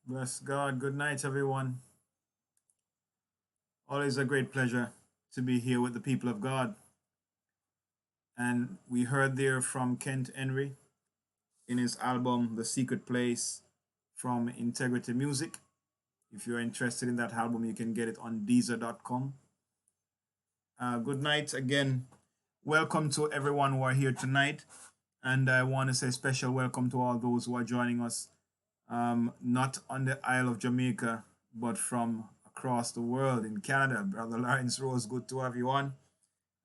Bless God. Good night, everyone. Always a great pleasure to be here with the people of God. And we heard there from Kent Henry in his album, The Secret Place, from Integrity Music. If you're interested in that album, you can get it on Deezer.com. Good night again. Welcome to everyone who are here tonight. And I want to say special welcome to all those who are joining us, not on the Isle of Jamaica, but from across the world in Canada. Brother Lawrence Rose, good to have you on.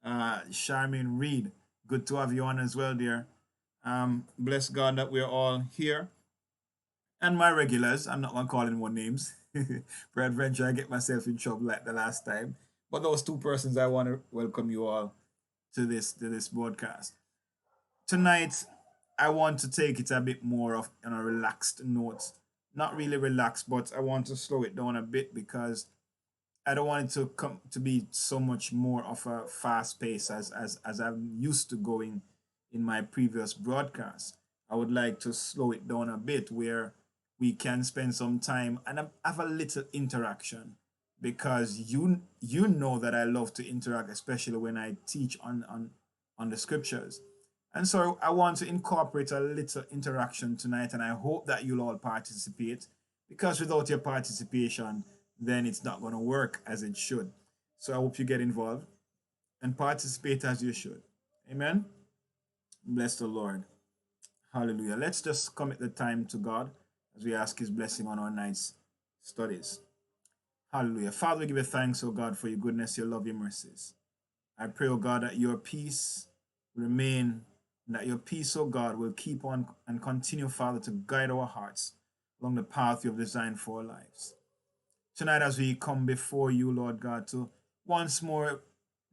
Charmaine Reed, good to have you on as well, dear. Bless God that we're all here. And my regulars, I'm not going to call anyone names. Peradventure, I get myself in trouble like the last time. But those two persons, I want to welcome you all to this broadcast. Tonight, I want to take it a bit more of on a relaxed note. Not really relaxed, but I want to slow it down a bit because I don't want it to come to be so much more of a fast pace as I'm used to going in my previous broadcast. I would like to slow it down a bit where we can spend some time and have a little interaction because you know that I love to interact, especially when I teach on the scriptures. And so I want to incorporate a little interaction tonight, and I hope that you'll all participate because without your participation, then it's not going to work as it should. So I hope you get involved and participate as you should. Amen. Bless the Lord. Hallelujah. Let's just commit the time to God as we ask His blessing on our night's studies. Hallelujah. Father, we give you thanks, O God, for your goodness, your love, your mercies. I pray, O God, that your peace remain, and that your peace, O God, will keep on and continue, Father, to guide our hearts along the path you have designed for our lives. Tonight, as we come before you, Lord God, to once more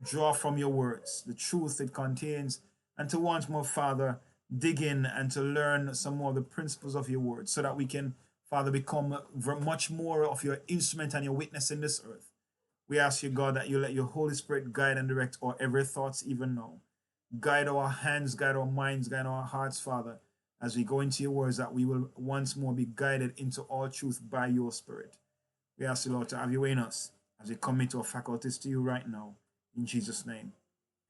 draw from your words the truth it contains, and to once more, Father, dig in and to learn some more of the principles of your word so that we can, Father, become much more of your instrument and your witness in this earth. We ask you, God, that you let your Holy Spirit guide and direct our every thoughts even now. Guide our hands, guide our minds, guide our hearts, Father, as we go into your words, that we will once more be guided into all truth by your Spirit. We ask you, Lord, to have your way in us as we commit our faculties to you right now. In Jesus' name,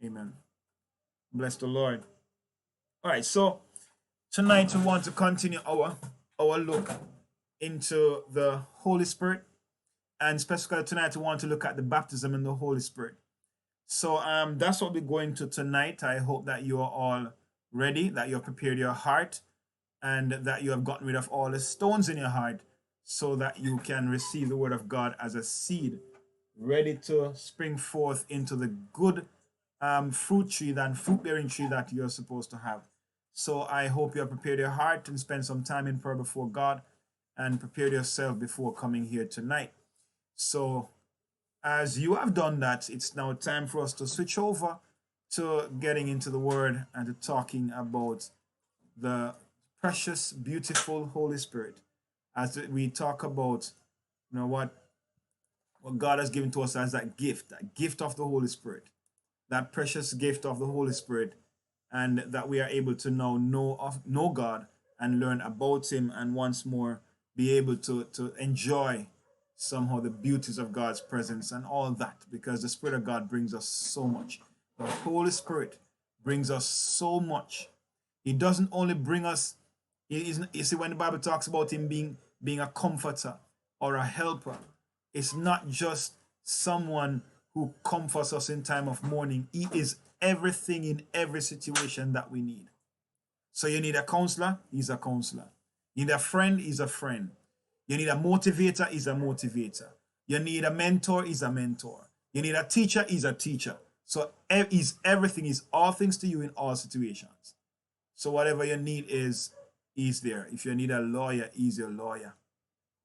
amen. Bless the Lord. All right, so tonight we want to continue our look into the Holy Spirit, and specifically tonight we want to look at the baptism in the Holy Spirit. So that's what we're going to tonight. I hope that you are all ready, that you have prepared your heart, and that you have gotten rid of all the stones in your heart so that you can receive the word of God as a seed ready to spring forth into the good fruit tree and fruit bearing tree that you're supposed to have. So I hope you have prepared your heart and spend some time in prayer before God and prepared yourself before coming here tonight. So as you have done that, it's now time for us to switch over to getting into the word and to talking about the precious, beautiful Holy Spirit. As we talk about, what God has given to us as that gift of the Holy Spirit, that precious gift of the Holy Spirit, and that we are able to now know God and learn about Him, and once more be able to enjoy somehow the beauties of God's presence and all that, because the Spirit of God brings us so much. The Holy Spirit brings us so much. He doesn't only bring us, you see, when the Bible talks about Him being a comforter or a helper, it's not just someone who comforts us in time of mourning. He is everything in every situation that we need. So you need a counselor, he's a counselor. You need a friend, he's a friend. You need a motivator, he's a motivator. You need a mentor, he's a mentor. You need a teacher, he's a teacher. So he's everything, he's all things to you in all situations. So whatever you need is, he's there. If you need a lawyer, he's your lawyer.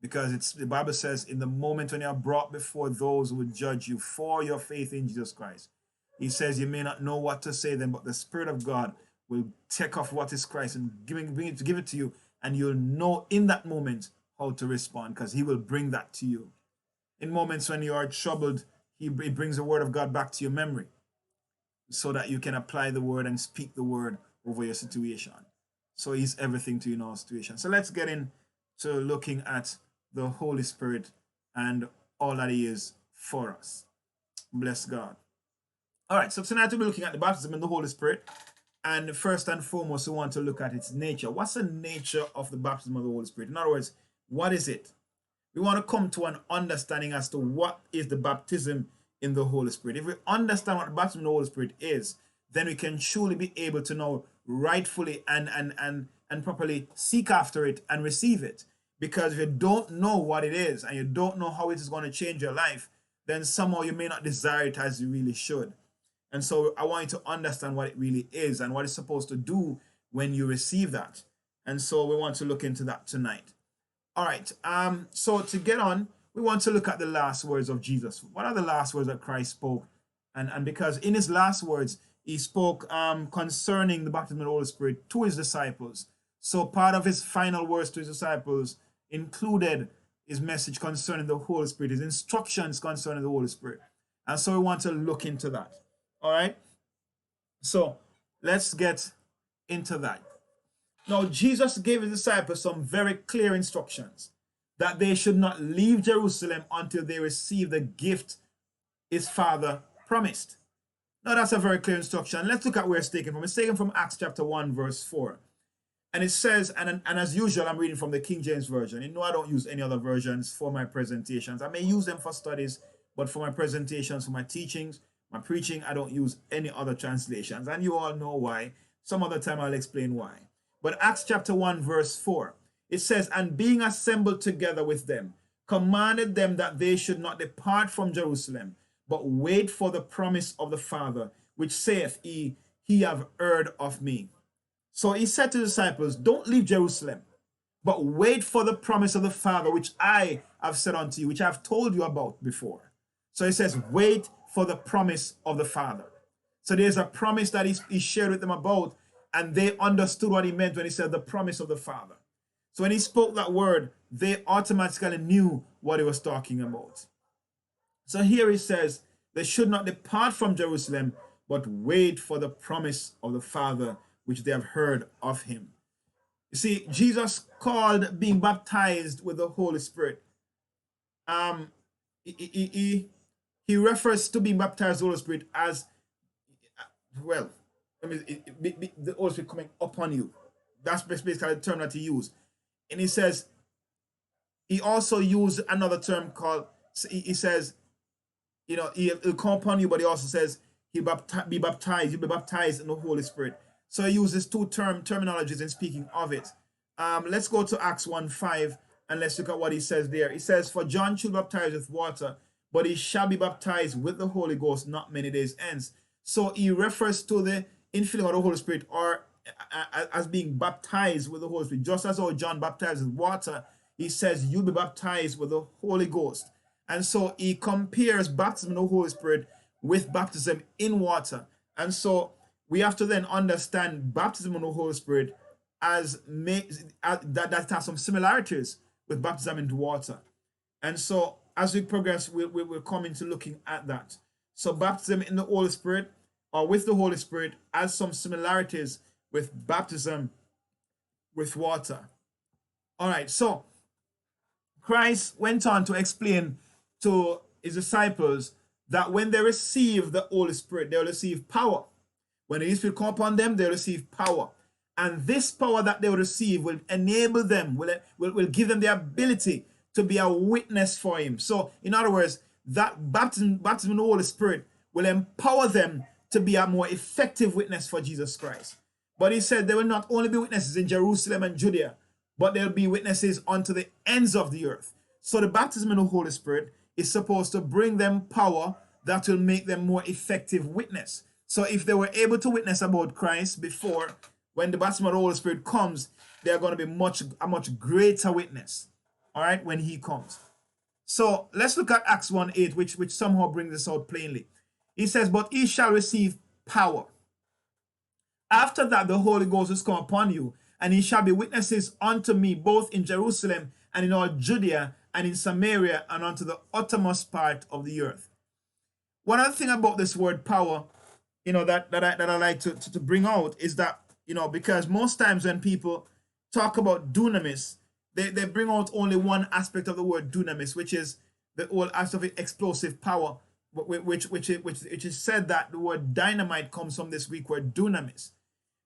Because the Bible says, in the moment when you are brought before those who will judge you for your faith in Jesus Christ, He says you may not know what to say then, but the Spirit of God will take off what is Christ and give it to you, and you'll know in that moment how to respond, because He will bring that to you. In moments when you are troubled, He brings the word of God back to your memory so that you can apply the word and speak the word over your situation. So He's everything to you in all situations. So let's get into looking at the Holy Spirit and all that he is for us. Bless God. All right, so tonight we'll be looking at the baptism in the Holy Spirit. And first and foremost, we want to look at its nature. What's the nature of the baptism of the Holy Spirit? In other words, what is it? We want to come to an understanding as to what is the baptism in the Holy Spirit. If we understand what the baptism in the Holy Spirit is, then we can truly be able to know rightfully and properly seek after it and receive it. Because if you don't know what it is and you don't know how it is going to change your life, then somehow you may not desire it as you really should. And so I want you to understand what it really is and what it's supposed to do when you receive that. And so we want to look into that tonight. All right. So to get on, we want to look at the last words of Jesus. What are the last words that Christ spoke? And because in his last words, he spoke concerning the baptism of the Holy Spirit to his disciples. So part of his final words to his disciples included his message concerning the Holy Spirit, his instructions concerning the Holy Spirit. And so we want to look into that. All right. So let's get into that. Now, Jesus gave his disciples some very clear instructions that they should not leave Jerusalem until they receive the gift his Father promised. Now, that's a very clear instruction. Let's look at where it's taken from. It's taken from Acts chapter 1, verse 4. And it says, and as usual, I'm reading from the King James Version. You know, I don't use any other versions for my presentations. I may use them for studies, but for my presentations, for my teachings, my preaching, I don't use any other translations. And you all know why. Some other time I'll explain why. But Acts chapter 1, verse 4, it says, and being assembled together with them, commanded them that they should not depart from Jerusalem, but wait for the promise of the Father, which saith, ye have heard of me. So he said to the disciples, don't leave Jerusalem, but wait for the promise of the Father, which I have said unto you, which I have told you about before. So he says, wait for the promise of the Father. So there's a promise that he shared with them about, and they understood what he meant when he said the promise of the Father. So when he spoke that word, they automatically knew what he was talking about. So here he says, they should not depart from Jerusalem, but wait for the promise of the Father, which they have heard of him. You see, Jesus called being baptized with the Holy Spirit. He refers to being baptized with the Holy Spirit as, well, the Holy Spirit coming upon you. That's basically the term that he used. And he says, he also used another term called, he says, you know, he'll come upon you, but he also says, you'll be baptized in the Holy Spirit. So he uses two terminologies in speaking of it. Let's go to Acts 1:5 and let's look at what he says there. He says, for John should baptize with water, but he shall be baptized with the Holy Ghost not many days hence. So he refers to the infilling of the Holy Spirit or as being baptized with the Holy Spirit. Just as how John baptized with water, he says, you'll be baptized with the Holy Ghost. And so he compares baptism in the Holy Spirit with baptism in water. And so we have to then understand baptism in the Holy Spirit as that has some similarities with baptism into water. And so as we progress, we're coming to looking at that. So baptism in the Holy Spirit or with the Holy Spirit has some similarities with baptism with water. All right, so Christ went on to explain to his disciples that when they receive the Holy Spirit, they'll receive power. When the Holy Spirit come upon them, they'll receive power. And this power that they will receive will enable them, will give them the ability to be a witness for him. So, in other words, that baptism in the Holy Spirit will empower them to be a more effective witness for Jesus Christ. But he said they will not only be witnesses in Jerusalem and Judea, but they'll be witnesses unto the ends of the earth. So the baptism in the Holy Spirit is supposed to bring them power that will make them more effective witness. So if they were able to witness about Christ before, when the baptism of the Holy Spirit comes, they're going to be a much greater witness, all right, when he comes. So let's look at Acts 1:8, which somehow brings this out plainly. He says, but ye shall receive power. After that, the Holy Ghost is come upon you, and ye shall be witnesses unto me, both in Jerusalem and in all Judea and in Samaria and unto the uttermost part of the earth. One other thing about this word power, you know, that I like to bring out is that, you know, because most times when people talk about dunamis, they bring out only one aspect of the word dunamis, which is the whole aspect of explosive power, which is said that the word dynamite comes from this Greek word dunamis.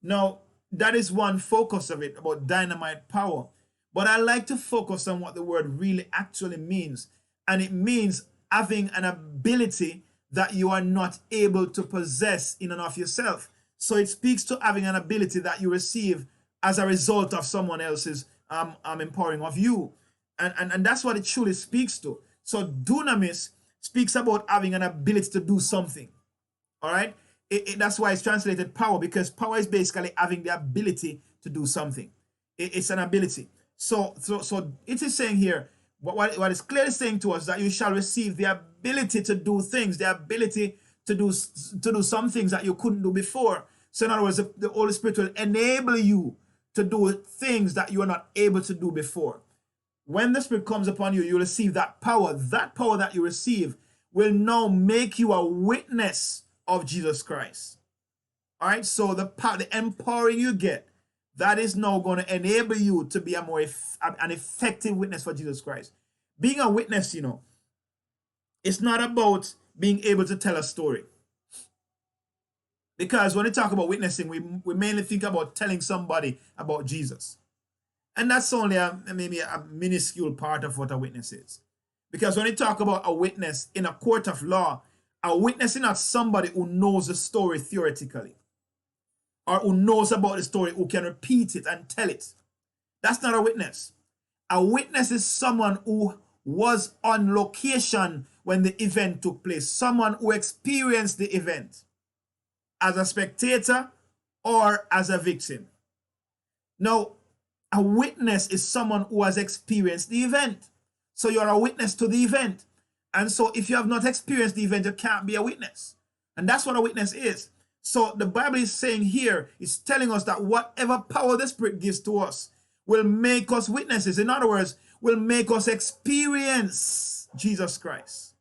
Now, that is one focus of it, about dynamite power. But I like to focus on what the word really actually means. And it means having an ability that you are not able to possess in and of yourself. So it speaks to having an ability that you receive as a result of someone else's empowering of you. And that's what it truly speaks to. So dunamis speaks about having an ability to do something. All right? That's why it's translated power, because power is basically having the ability to do something. It's an ability. So it is saying here, what it's clearly saying to us, that you shall receive the ability to do things, the ability to do some things that you couldn't do before. So in other words, the Holy Spirit will enable you to do things that you are not able to do before. When the Spirit comes upon you, you receive that power. That power that you receive will now make you a witness of Jesus Christ. All right, so the empowering you get, that is now going to enable you to be an effective witness for Jesus Christ. Being a witness, it's not about being able to tell a story. Because when we talk about witnessing, we mainly think about telling somebody about Jesus. And that's only maybe a minuscule part of what a witness is. Because when we talk about a witness in a court of law, a witness is not somebody who knows the story theoretically, or who knows about the story, who can repeat it and tell it. That's not a witness. A witness is someone who was on location when the event took place, someone who experienced the event as a spectator or as a victim. Now, a witness is someone who has experienced the event. So you're a witness to the event. And so if you have not experienced the event, you can't be a witness. And that's what a witness is. So the Bible is saying here, it's telling us that whatever power the Spirit gives to us will make us witnesses. In other words, will make us experience Jesus Christ.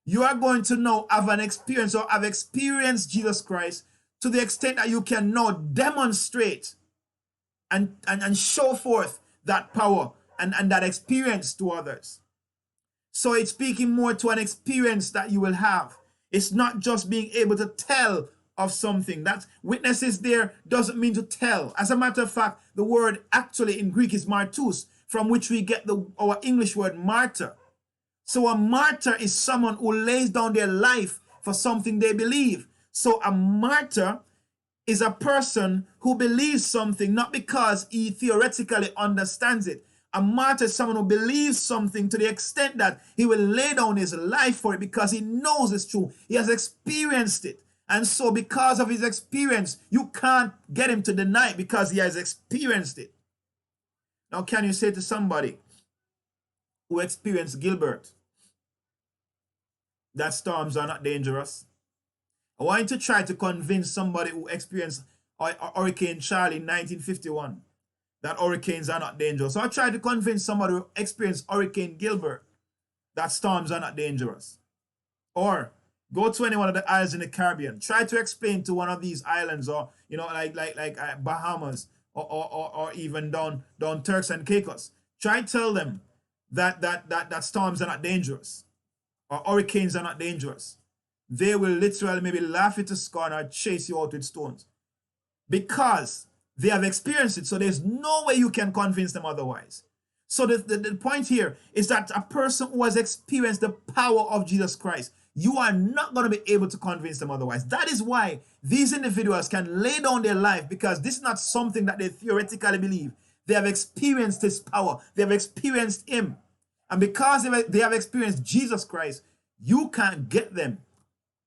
You are going to now have an experience, or have experienced Jesus Christ to the extent that you can now demonstrate and show forth that power and that experience to others. So it's speaking more to an experience that you will have. It's not just being able to tell of something. That witnesses there doesn't mean to tell. As a matter of fact, the word actually in Greek is martus, from which we get our English word martyr. So a martyr is someone who lays down their life for something they believe. So a martyr is a person who believes something not because he theoretically understands it. A martyr is someone who believes something to the extent that he will lay down his life for it because he knows it's true. He has experienced it. And so because of his experience, you can't get him to deny it because he has experienced it. Now, can you say to somebody who experienced Gilbert that storms are not dangerous? I want you to try to convince somebody who experienced Hurricane Charlie in 1951 that hurricanes are not dangerous. So I try to convince somebody who experienced Hurricane Gilbert that storms are not dangerous. Or go to any one of the islands in the Caribbean. Try to explain to one of these islands, or like Bahamas, or even down Turks and Caicos. Try to tell them that storms are not dangerous, or hurricanes are not dangerous. They will literally maybe laugh you to scorn or chase you out with stones, because they have experienced it. So there's no way you can convince them otherwise. So the point here is that a person who has experienced the power of Jesus Christ, you are not going to be able to convince them otherwise. That is why these individuals can lay down their life, because this is not something that they theoretically believe. They have experienced His power. They have experienced Him. And because they have experienced Jesus Christ, you can't get them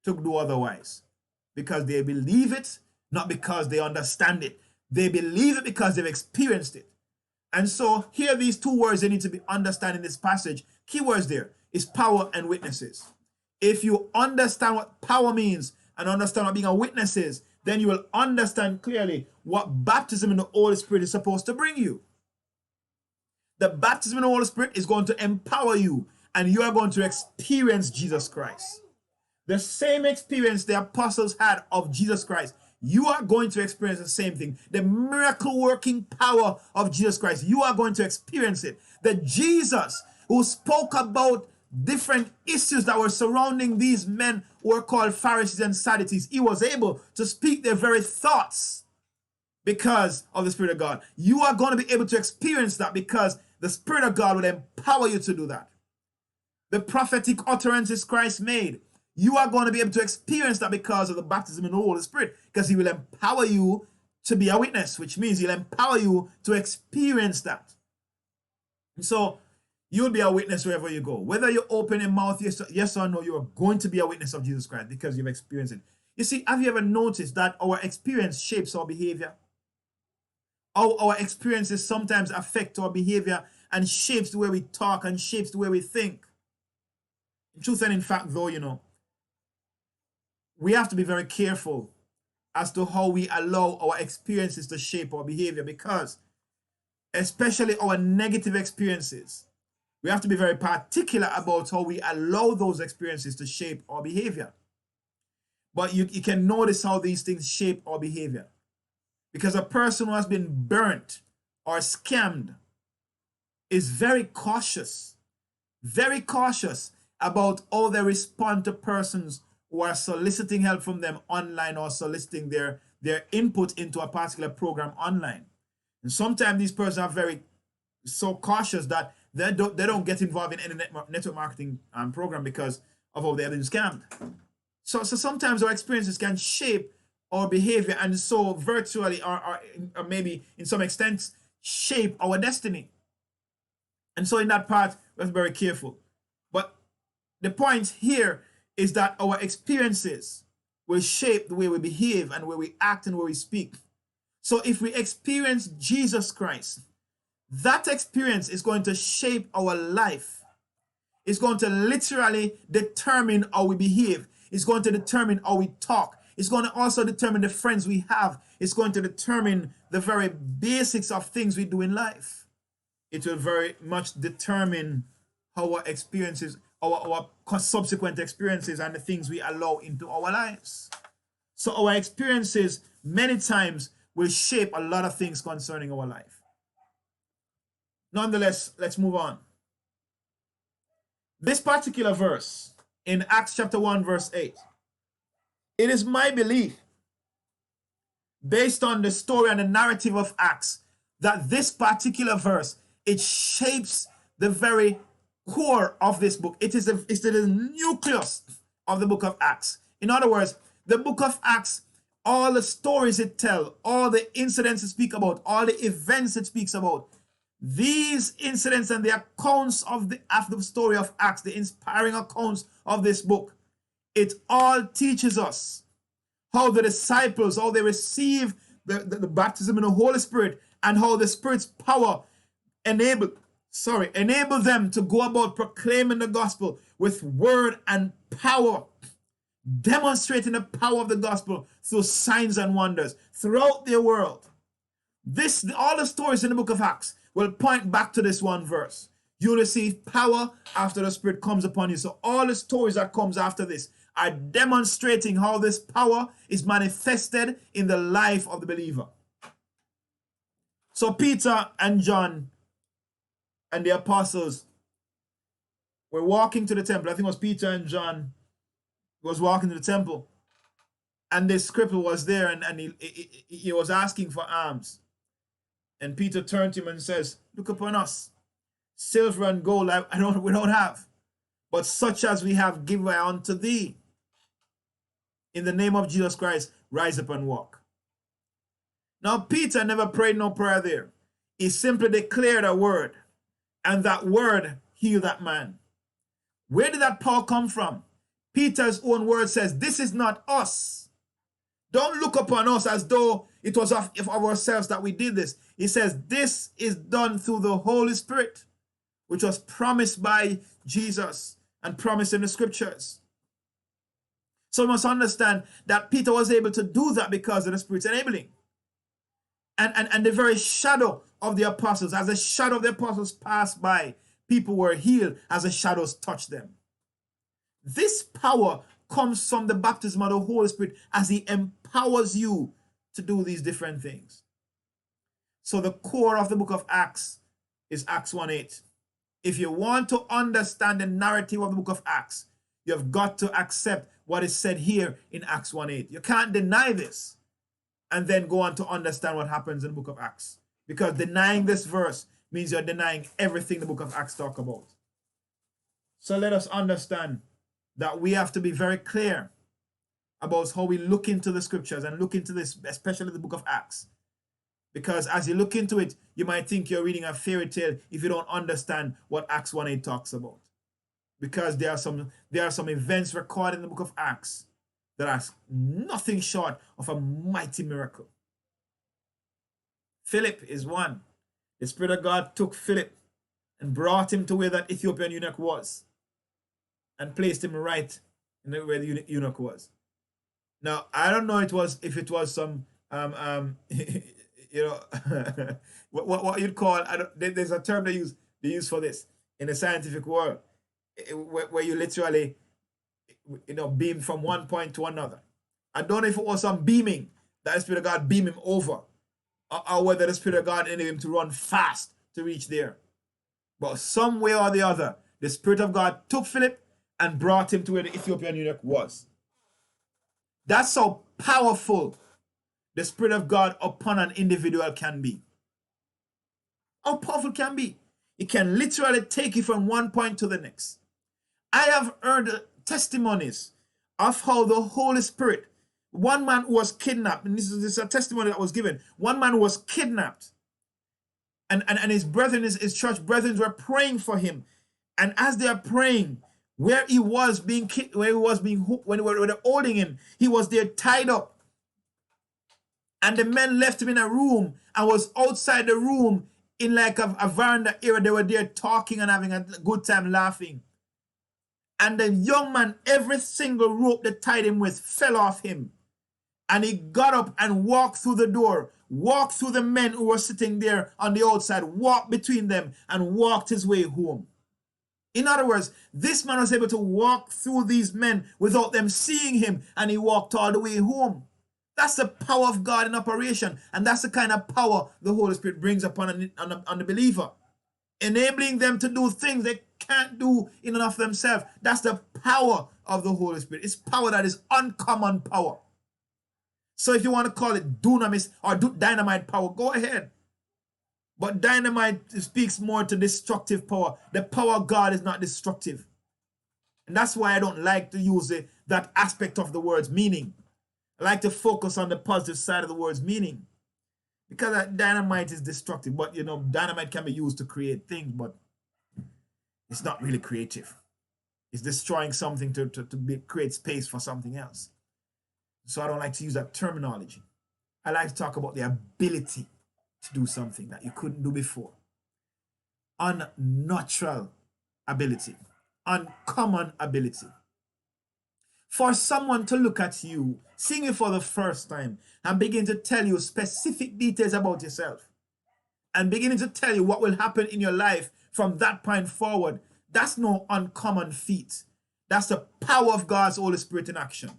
to do otherwise, because they believe it, not because they understand it. They believe it because they've experienced it. And so here, these two words they need to be understood in this passage. Key words there is power and witnesses. If you understand what power means and understand what being a witness is, then you will understand clearly what baptism in the Holy Spirit is supposed to bring you. The baptism in the Holy Spirit is going to empower you, and you are going to experience Jesus Christ. The same experience the apostles had of Jesus Christ you are going to experience the same thing. The miracle working power of Jesus Christ, you are going to experience it. The Jesus who spoke about different issues that were surrounding these men who were called Pharisees and Sadducees, he was able to speak their very thoughts because of the Spirit of God. You are going to be able to experience that because the Spirit of God will empower you to do that. The prophetic utterances Christ made, you are going to be able to experience that because of the baptism in the Holy Spirit, because he will empower you to be a witness, which means he'll empower you to experience that. And so you'll be a witness wherever you go. Whether you open your mouth, yes or no, you are going to be a witness of Jesus Christ because you've experienced it. You see, have you ever noticed that our experience shapes our behavior? Our experiences sometimes affect our behavior and shapes the way we talk and shapes the way we think. In truth and in fact, though, we have to be very careful as to how we allow our experiences to shape our behavior, because especially our negative experiences, we have to be very particular about how we allow those experiences to shape our behavior. But you can notice how these things shape our behavior. Because a person who has been burnt or scammed is very cautious about how they respond to persons who are soliciting help from them online or soliciting their input into a particular program online. And sometimes these persons are very so cautious that they don't get involved in any network marketing program because of how they have been scammed. So sometimes our experiences can shape our behavior, and so virtually or maybe in some extent shape our destiny. And so in that part, we have to be very careful. But the point here is that our experiences will shape the way we behave and the way we act and the way we speak. So if we experience Jesus Christ, that experience is going to shape our life. It's going to literally determine how we behave. It's going to determine how we talk. It's going to also determine the friends we have. It's going to determine the very basics of things we do in life. It will very much determine how our experiences, our subsequent experiences and the things we allow into our lives. So our experiences many times will shape a lot of things concerning our life. Nonetheless, let's move on. This particular verse in Acts chapter 1 verse 8. It is my belief, based on the story and the narrative of Acts, that this particular verse, it shapes the very core of this book. It is the nucleus of the book of Acts. In other words, the book of Acts, all the stories it tells, all the incidents it speaks about, all the events it speaks about, these incidents and the accounts of the story of Acts, the inspiring accounts of this book, it all teaches us how the disciples, how they receive the baptism in the Holy Spirit, and how the Spirit's power enable them to go about proclaiming the gospel with word and power, demonstrating the power of the gospel through signs and wonders throughout their world. All the stories in the book of Acts will point back to this one verse. You receive power after the Spirit comes upon you. So all the stories that comes after this are demonstrating how this power is manifested in the life of the believer. So Peter and John and the apostles were walking to the temple. I think it was Peter and John was walking to the temple. And this cripple was there, and he was asking for alms. And Peter turned to him and says, "Look upon us. Silver and gold we don't have, but such as we have give I unto thee. In the name of Jesus Christ, rise up and walk." Now Peter never prayed no prayer there. He simply declared a word, and that word healed that man. Where did that power come from? Peter's own word says, "This is not us. Don't look upon us as though it was of ourselves that we did this." He says, "This is done through the Holy Spirit, which was promised by Jesus and promised in the scriptures." So we must understand that Peter was able to do that because of the Spirit's enabling. And the very shadow of the apostles, as the shadow of the apostles passed by, people were healed as the shadows touched them. This power comes from the baptism of the Holy Spirit as he empowers you to do these different things. So the core of the book of Acts is Acts 1:8. If you want to understand the narrative of the book of Acts, you've got to accept what is said here in Acts 1:8. You can't deny this and then go on to understand what happens in the book of Acts. Because denying this verse means you're denying everything the book of Acts talk about. So let us understand that we have to be very clear about how we look into the scriptures and look into this, especially the book of Acts. Because as you look into it, you might think you're reading a fairy tale if you don't understand what Acts 1:8 talks about. Because there are some events recorded in the book of Acts that are nothing short of a mighty miracle. Philip is one. The Spirit of God took Philip and brought him to where that Ethiopian eunuch was and placed him right in where the eunuch was. Now, I don't know if it was some what you'd call, there's a term they use for this in the scientific world, where you literally beam from one point to another. I don't know if it was some beaming that the Spirit of God beam him over, or whether the Spirit of God enabled him to run fast to reach there. But some way or the other, the Spirit of God took Philip and brought him to where the Ethiopian eunuch was. That's how powerful the Spirit of God upon an individual can be. How powerful it can be. It can literally take you from one point to the next. I have heard testimonies of how the Holy Spirit, one man who was kidnapped, and this is a testimony that was given, one man who was kidnapped, and his brethren, his church brethren were praying for him. And as they are praying, where he was being hooked, when they were holding him, he was there tied up. And the men left him in a room and was outside the room in like a veranda area. They were there talking and having a good time laughing. And the young man, every single rope they tied him with fell off him. And he got up and walked through the door, walked through the men who were sitting there on the outside, walked between them and walked his way home. In other words, this man was able to walk through these men without them seeing him, and he walked all the way home. That's the power of God in operation, and that's the kind of power the Holy Spirit brings upon the believer, enabling them to do things they can't do in and of themselves. That's the power of the Holy Spirit. It's power that is uncommon power. So if you want to call it dunamis or dynamite power, go ahead. But dynamite speaks more to destructive power. The power of God is not destructive. And that's why I don't like to use that aspect of the word's meaning. I like to focus on the positive side of the word's meaning. Because dynamite is destructive. But, dynamite can be used to create things, but it's not really creative. It's destroying something to create space for something else. So I don't like to use that terminology. I like to talk about the ability to do something that you couldn't do before. Unnatural ability. Uncommon ability. For someone to look at you, seeing you for the first time, and begin to tell you specific details about yourself, and beginning to tell you what will happen in your life from that point forward, that's no uncommon feat. That's the power of God's Holy Spirit in action.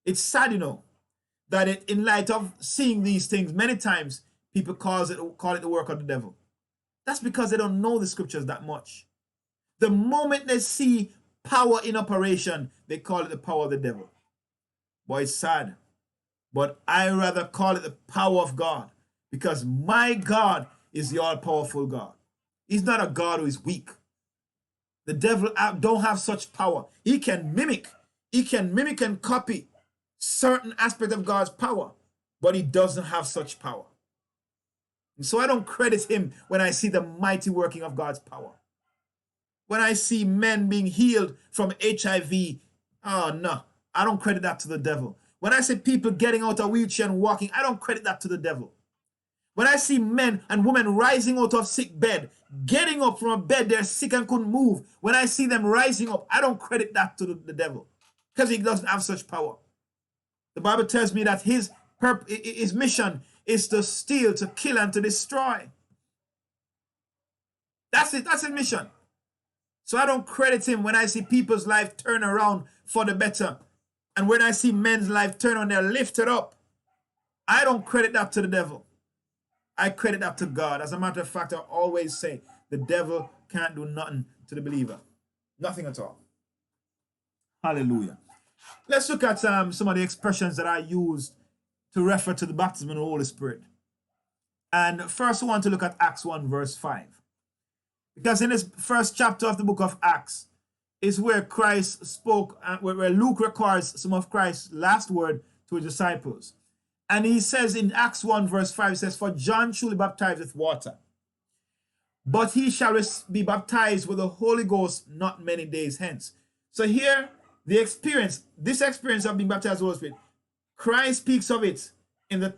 It's sad, that in light of seeing these things, many times people call it the work of the devil. That's because they don't know the scriptures that much. The moment they see power in operation, they call it the power of the devil. Boy, it's sad. But I rather call it the power of God, because my God is the all-powerful God. He's not a God who is weak. The devil don't have such power. He can mimic and copy certain aspect of God's power, but he doesn't have such power. And so I don't credit him when I see the mighty working of God's power. When I see men being healed from HIV, oh no, I don't credit that to the devil. When I see people getting out of wheelchair and walking, I don't credit that to the devil. When I see men and women rising out of sick bed, getting up from a bed they're sick and couldn't move, when I see them rising up, I don't credit that to the devil, because he doesn't have such power. The Bible tells me that his mission is to steal, to kill, and to destroy. That's it. That's his mission. So I don't credit him when I see people's life turn around for the better. And when I see men's life turn on, they're lifted up. I don't credit that to the devil. I credit that to God. As a matter of fact, I always say the devil can't do nothing to the believer. Nothing at all. Hallelujah. Let's look at some of the expressions that are used to refer to the baptism of the Holy Spirit. And first, I want to look at Acts 1, verse 5. Because in this first chapter of the book of Acts is where Christ spoke, where Luke records some of Christ's last word to his disciples. And he says in Acts 1, verse 5, he says, "For John truly baptized with water, but he shall be baptized with the Holy Ghost not many days hence." So here, this experience of being baptized with the Holy Spirit, Christ speaks of it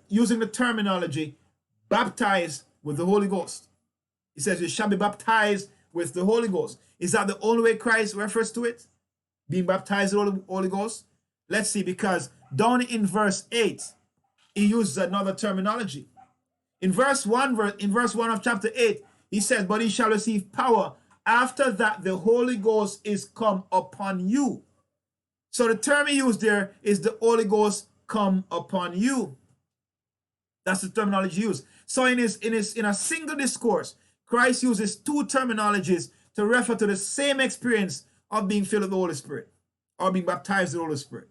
using the terminology baptized with the Holy Ghost. He says, "You shall be baptized with the Holy Ghost." Is that the only way Christ refers to it? Being baptized with the Holy Ghost? Let's see, because down in verse 8, he uses another terminology. In verse 1 of chapter 8, he says, "But he shall receive power after that the Holy Ghost is come upon you." So the term he used there is the Holy Ghost come upon you. That's the terminology used. So in a single discourse, Christ uses two terminologies to refer to the same experience of being filled with the Holy Spirit or being baptized with the Holy Spirit.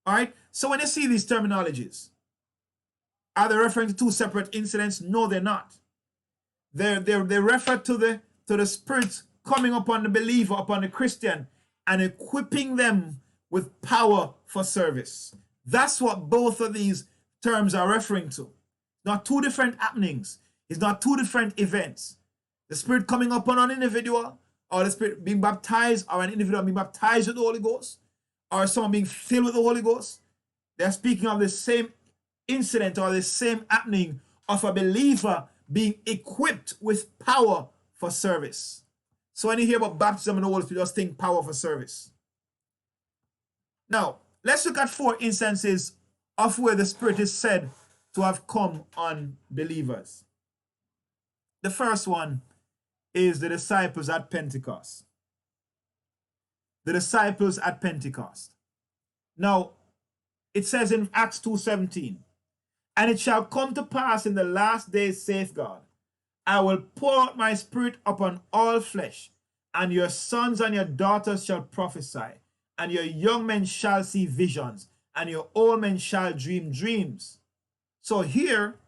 All right? So when you see these terminologies, are they referring to two separate incidents? No, they're not. They refer to the Spirit coming upon the believer, upon the Christian, and equipping them with power for service. That's what both of these terms are referring to. Not two different happenings. It's not two different events. The Spirit coming upon an individual, or the Spirit being baptized, or an individual being baptized with the Holy Ghost, or someone being filled with the Holy Ghost. They're speaking of the same incident or the same happening of a believer being equipped with power for service. So when you hear about baptism in the Holy Spirit, just think power for service. Now, let's look at 4 instances of where the Spirit is said to have come on believers. The first one is the disciples at Pentecost. The disciples at Pentecost. Now, it says in Acts 2:17, "And it shall come to pass in the last days, saith God, I will pour out my Spirit upon all flesh, and your sons and your daughters shall prophesy, and your young men shall see visions, and your old men shall dream dreams." So here,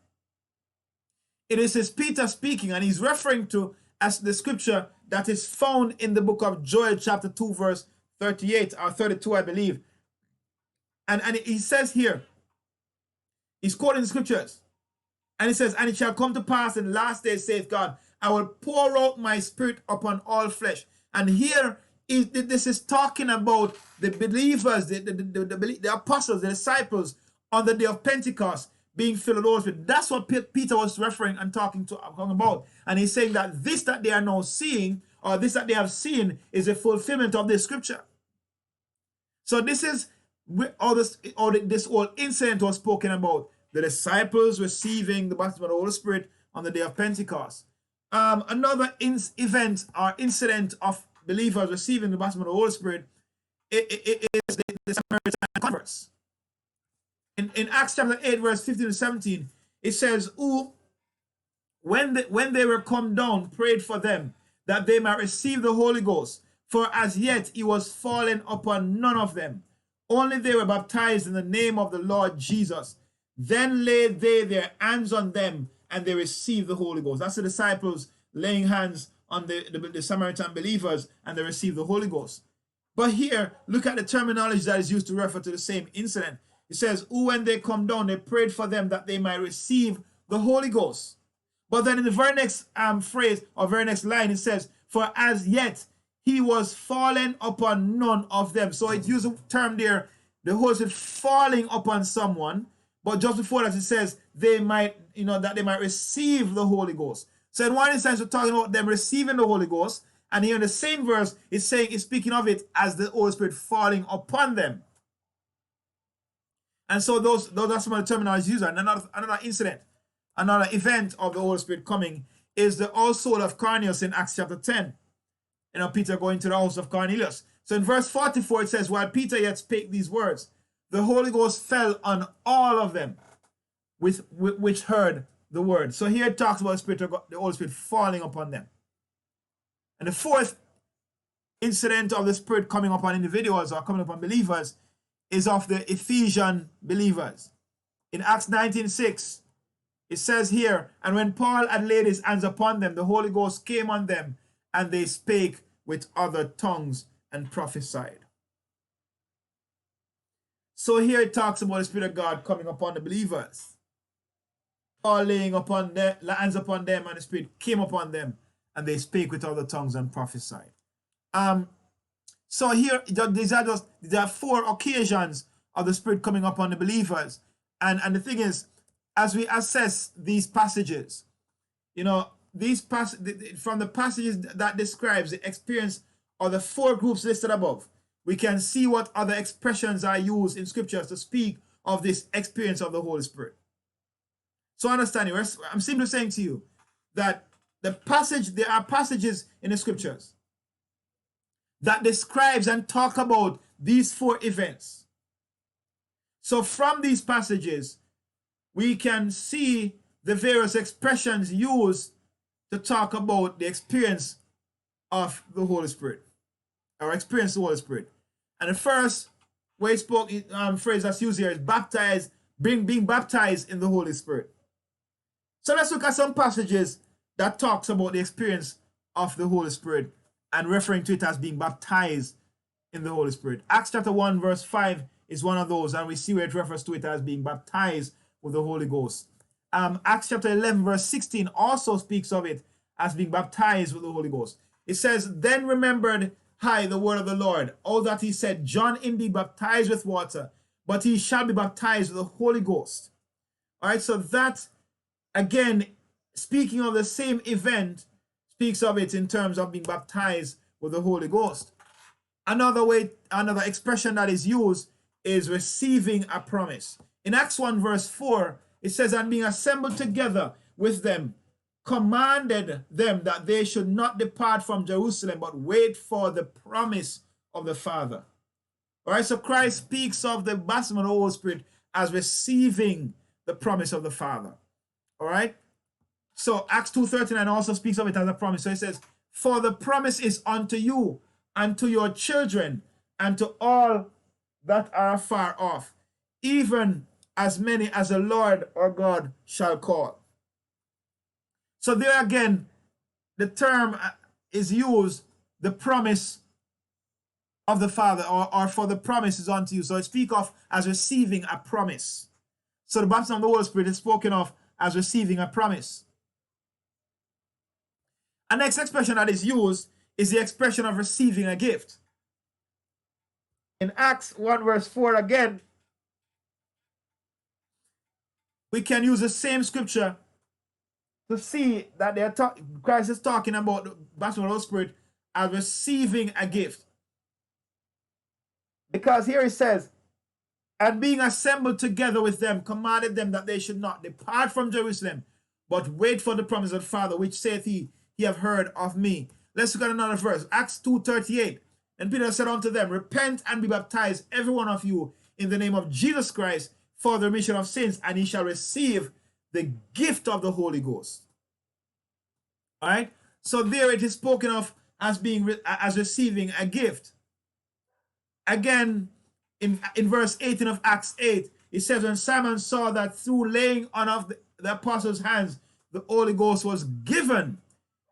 it is Peter speaking, and he's referring to as the scripture that is found in the book of Joel chapter 2 verse 38 or 32, I believe. And he says here, he's quoting the scriptures, and he says, "And it shall come to pass in the last days, saith God, I will pour out my Spirit upon all flesh." And here, this is talking about the believers, the apostles, the disciples on the day of Pentecost being filled with the Holy Spirit. That's what Peter was referring and talking about. And he's saying that this that they are now seeing, or this that they have seen, is a fulfillment of this scripture. So this is this whole incident was spoken about. The disciples receiving the baptism of the Holy Spirit on the day of Pentecost. Another event or incident of believers receiving the baptism of the Holy Spirit is the Samaritan converts. In Acts chapter 8, verse 15 to 17, it says, "Who, when they were come down, prayed for them, that they might receive the Holy Ghost. For as yet he was fallen upon none of them. Only they were baptized in the name of the Lord Jesus. Then laid they their hands on them, and they received the Holy Ghost." That's the disciples laying hands on the Samaritan believers, and they received the Holy Ghost. But here, look at the terminology that is used to refer to the same incident. It says, "Who, when they come down, they prayed for them that they might receive the Holy Ghost." But then in the very next phrase, or very next line, it says, "For as yet he was fallen upon none of them." So it uses a term there, the Holy Spirit falling upon someone. But just before that, it says they might, that they might receive the Holy Ghost. So in one instance, we're talking about them receiving the Holy Ghost, and here in the same verse, it's speaking of it as the Holy Spirit falling upon them. And so those are some of the terminologies used. And another incident, another event of the Holy Spirit coming is the household of Cornelius in Acts chapter 10. Peter going to the house of Cornelius. So in verse 44 it says, while Peter yet spake these words, the Holy Ghost fell on all of them which heard the word. So here it talks about the Spirit of God, the Holy Spirit falling upon them. And the fourth incident of the Spirit coming upon individuals or coming upon believers is of the Ephesian believers. In Acts 19:6, it says here, and when Paul had laid his hands upon them, the Holy Ghost came on them, and they spake with other tongues and prophesied. So here it talks about the Spirit of God coming upon the believers. Paul laying upon their hands upon them, and the Spirit came upon them, and they spake with other tongues and prophesied. So here, there are 4 occasions of the Spirit coming upon the believers. And the thing is, as we assess these passages, from the passages that describes the experience of the 4 groups listed above, we can see what other expressions are used in scriptures to speak of this experience of the Holy Spirit. So understanding, I'm simply saying to you that there are passages in the scriptures that describes and talk about these 4 events. So from these passages, we can see the various expressions used to talk about the experience of the Holy Spirit, or experience the Holy Spirit. And the first phrase that's used here is baptized, being baptized in the Holy Spirit. So let's look at some passages that talks about the experience of the Holy Spirit and referring to it as being baptized in the Holy Spirit. Acts chapter 1 verse 5 is one of those, and we see where it refers to it as being baptized with the Holy Ghost. Acts chapter 11 verse 16 also speaks of it as being baptized with the Holy Ghost. It says, then remembered I the word of the Lord, all that he said, John indeed baptized with water, but he shall be baptized with the Holy Ghost. All right, so that, again, speaking of the same event, speaks of it in terms of being baptized with the Holy Ghost. Another expression that is used is receiving a promise. In Acts 1 verse 4, it says, and being assembled together with them, commanded them that they should not depart from Jerusalem, but wait for the promise of the Father. All right, so Christ speaks of the baptism of the Holy Spirit as receiving the promise of the Father. All right, so Acts 2:39 also speaks of it as a promise. So it says, for the promise is unto you and to your children and to all that are far off, even as many as the Lord our God shall call. So there again, the term is used, the promise of the Father, or for the promise is unto you. So it speaks of as receiving a promise. So the baptism of the Holy Spirit is spoken of as receiving a promise. The next expression that is used is the expression of receiving a gift. In Acts 1 verse 4 again, we can use the same scripture to see that Christ is talking about the baptism of the Holy Spirit as receiving a gift. Because here it says, and being assembled together with them, commanded them that they should not depart from Jerusalem, but wait for the promise of the Father, which saith he have heard of me. Let's look at another verse, Acts 2:38. And Peter said unto them, repent and be baptized, every one of you, in the name of Jesus Christ, for the remission of sins, and ye shall receive the gift of the Holy Ghost. All right, so there it is spoken of as receiving a gift. Again, in verse 18 of Acts 8, it says, when Simon saw that through laying on of the apostles' hands the Holy Ghost was given,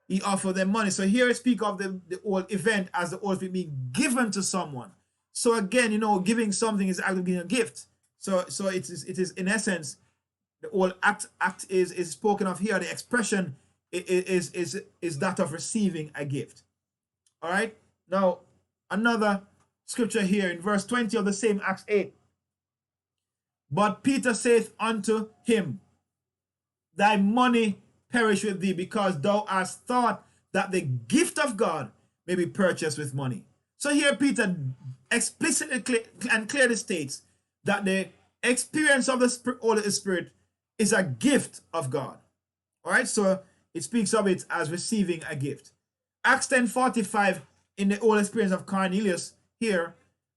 he offered them money. So here I speak of the whole event as the Holy Spirit being given to someone. So again, giving something is actually giving a gift. So it is in essence, the whole act is spoken of here. The expression is that of receiving a gift. All right. Now another scripture here in verse 20 of the same Acts 8. But Peter saith unto him, thy money perish with thee, because thou hast thought that the gift of God may be purchased with money. So here Peter explicitly and clearly states that the experience of the Holy Spirit is a gift of God. All right, so it speaks of it as receiving a gift. Acts 10:45, in the whole experience of Cornelius, here,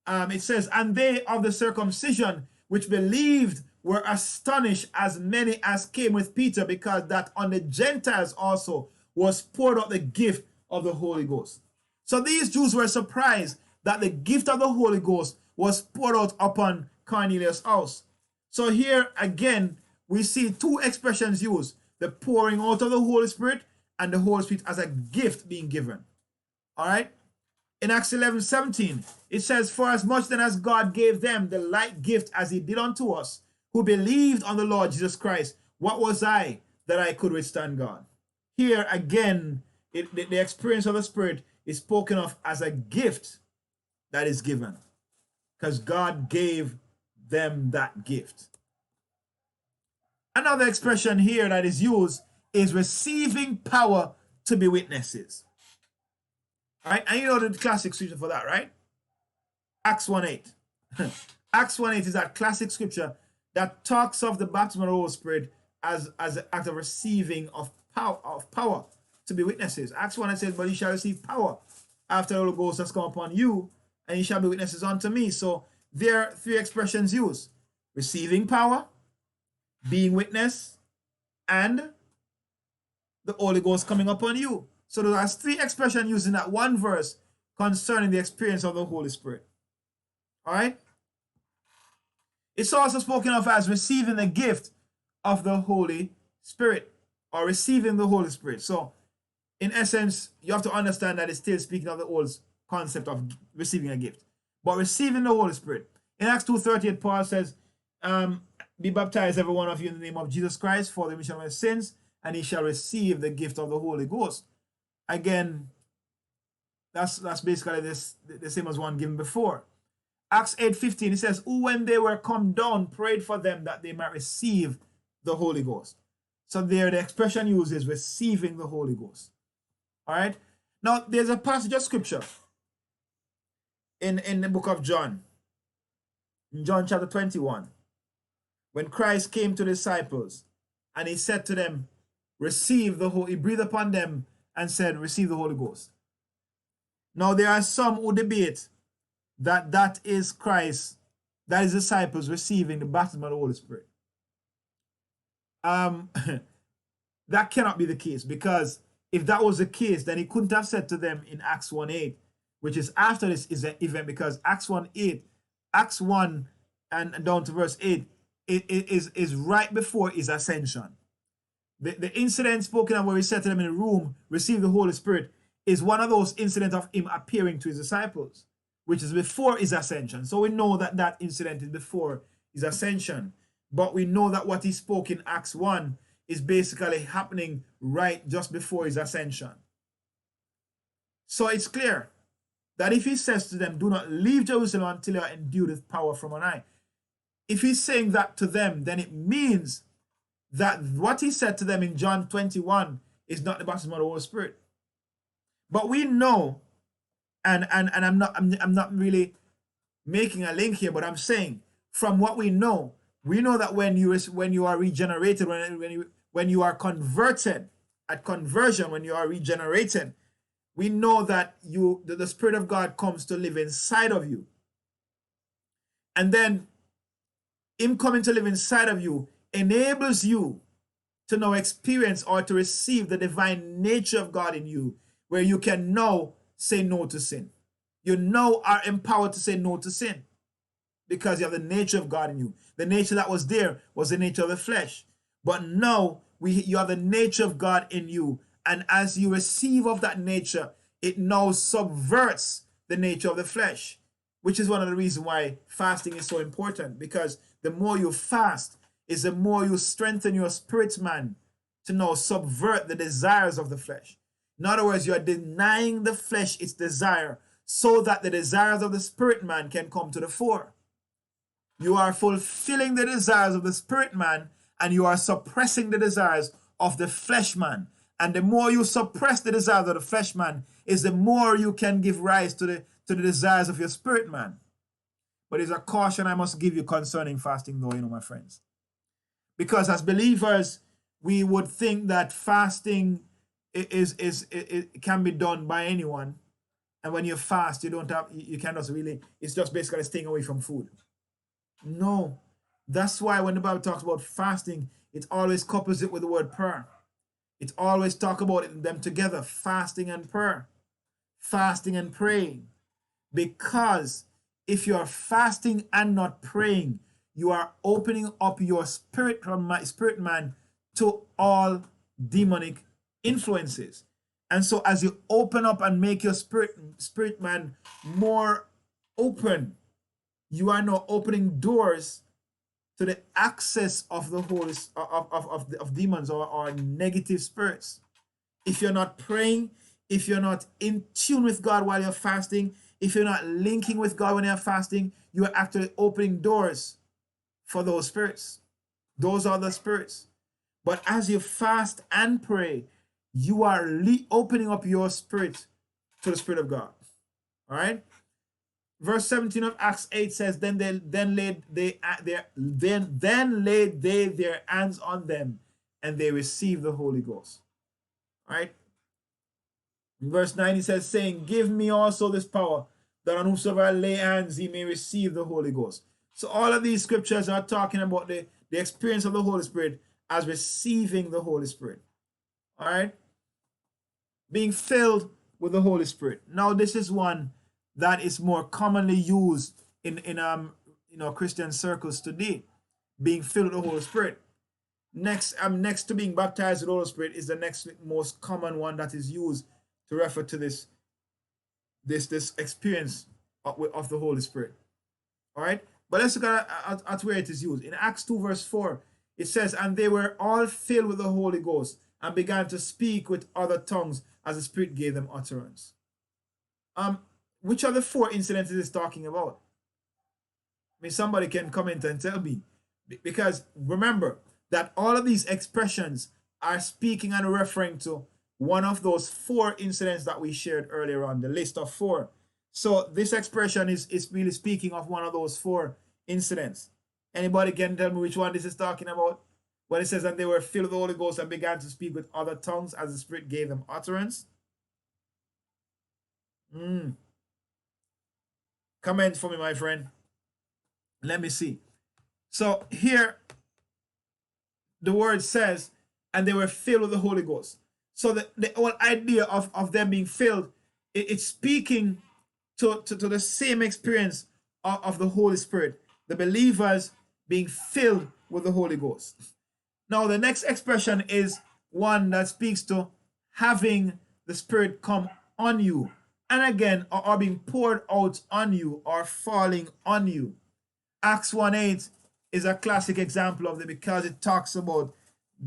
it says, and they of the circumcision which believed were astonished, as many as came with Peter, because that on the Gentiles also was poured out the gift of the Holy Ghost. So these Jews were surprised that the gift of the Holy Ghost was poured out upon Cornelius' house. So here again, we see two expressions used: the pouring out of the Holy Spirit and the Holy Spirit as a gift being given. All right. In Acts 11:17, it says, for as much then as God gave them the like gift as he did unto us, who believed on the Lord Jesus Christ, what was I that I could withstand God? Here again, the experience of the Spirit is spoken of as a gift that is given, because God gave them that gift. Another expression here that is used is receiving power to be witnesses. All right, and you know the classic scripture for that, right? Acts 1:8. Acts 1:8 is that classic scripture that talks of the baptism of the Holy Spirit as an act of receiving of power to be witnesses. Acts 1:8 says, but you shall receive power after the Holy Ghost has come upon you, and you shall be witnesses unto me. So there are three expressions used: receiving power, being witness, and the Holy Ghost coming upon you. So there are three expressions used in that one verse concerning the experience of the Holy Spirit. All right? It's also spoken of as receiving the gift of the Holy Spirit, or receiving the Holy Spirit. So in essence, you have to understand that it's still speaking of the old concept of receiving a gift. But receiving the Holy Spirit. In Acts 2:38, Paul says, be baptized, every one of you, in the name of Jesus Christ for the remission of your sins, and he shall receive the gift of the Holy Ghost. Again, that's basically the same as one given before. Acts 8:15, it says, who when they were come down prayed for them that they might receive the Holy Ghost. So there the expression used is receiving the Holy Ghost. All right. Now there's a passage of scripture in the book of John, in John chapter 21, when Christ came to the disciples and he said to them, receive the Holy, he breathed upon them and said, receive the Holy Ghost. Now there are some who debate that is Christ, that is disciples receiving the baptism of the Holy Spirit. That cannot be the case, because if that was the case, then he couldn't have said to them in Acts 1:8, which is after this event, because Acts 1 and down to verse 8, it is right before his ascension. The incident spoken of where he said to them in the room, receive the Holy Spirit, is one of those incidents of him appearing to his disciples, which is before his ascension. So we know that that incident is before his ascension. But we know that what he spoke in Acts 1 is basically happening right just before his ascension. So it's clear that if he says to them, do not leave Jerusalem until you are endued with power from on high, if he's saying that to them, then it means that what he said to them in John 21 is not the baptism of the Holy Spirit. But we know, and I'm not really making a link here, but I'm saying from what we know that when you are regenerated, when you are converted, at conversion, when you are regenerated, we know that the Spirit of God comes to live inside of you. And then him coming to live inside of you enables you to now experience or to receive the divine nature of God in you, where you can now say no to sin. You now are empowered to say no to sin because you have the nature of God in you. The nature that was there was the nature of the flesh. But now you have the nature of God in you. And as you receive of that nature, it now subverts the nature of the flesh, which is one of the reasons why fasting is so important, because the more you fast is the more you strengthen your spirit man to now subvert the desires of the flesh. In other words, you are denying the flesh its desire so that the desires of the spirit man can come to the fore. You are fulfilling the desires of the spirit man and you are suppressing the desires of the flesh man. And the more you suppress the desires of the flesh man is the more you can give rise to the desires of your spirit man. But there's a caution I must give you concerning fasting though, my friends. Because as believers, we would think that fasting it can be done by anyone. And when you fast, you don't have, you can't just really, it's just basically staying away from food. No. That's why when the Bible talks about fasting, it always couples it with the word prayer. It always talk about them together, fasting and prayer, fasting and praying. Because if you are fasting and not praying, you are opening up your spirit man to all demonic influences. And so as you open up and make your spirit man more open, you are now opening doors to the access of the Holy of demons or negative spirits. If you're not praying, if you're not in tune with God while you're fasting, if you're not linking with God when you're fasting, you are actually opening doors for those spirits. Those are the spirits. But as you fast and pray, you are opening up your spirit to the Spirit of God. All right? Verse 17 of Acts 8 says, then laid they their hands on them, and they received the Holy Ghost. All right? In verse 9 he says, saying, give me also this power, that on whomsoever I lay hands he may receive the Holy Ghost. So all of these scriptures are talking about the experience of the Holy Spirit as receiving the Holy Spirit. All right? Being filled with the Holy Spirit. Now this is one that is more commonly used in Christian circles today. Being filled with the Holy Spirit. Next to being baptized with the Holy Spirit is the next most common one that is used to refer to this experience of the Holy Spirit. All right? But let's look at where it is used. In Acts 2 verse 4, it says, and they were all filled with the Holy Ghost and began to speak with other tongues as the Spirit gave them utterance. Which are the 4 incidents it's talking about? I mean, somebody can comment and tell me. Because remember that all of these expressions are speaking and referring to one of those 4 incidents that we shared earlier on, the list of 4. So this expression is really speaking of one of those 4 incidents. Anybody can tell me which one this is talking about? When it says that they were filled with the Holy Ghost and began to speak with other tongues as the Spirit gave them utterance. Comment for me, my friend. Let me see. So here, the word says, and they were filled with the Holy Ghost. So the whole idea of them being filled, it's speaking to the same experience of the Holy Spirit. The believers being filled with the Holy Ghost. Now, the next expression is one that speaks to having the Spirit come on you. And again, or being poured out on you or falling on you. Acts 1:8 is a classic example of it because it talks about,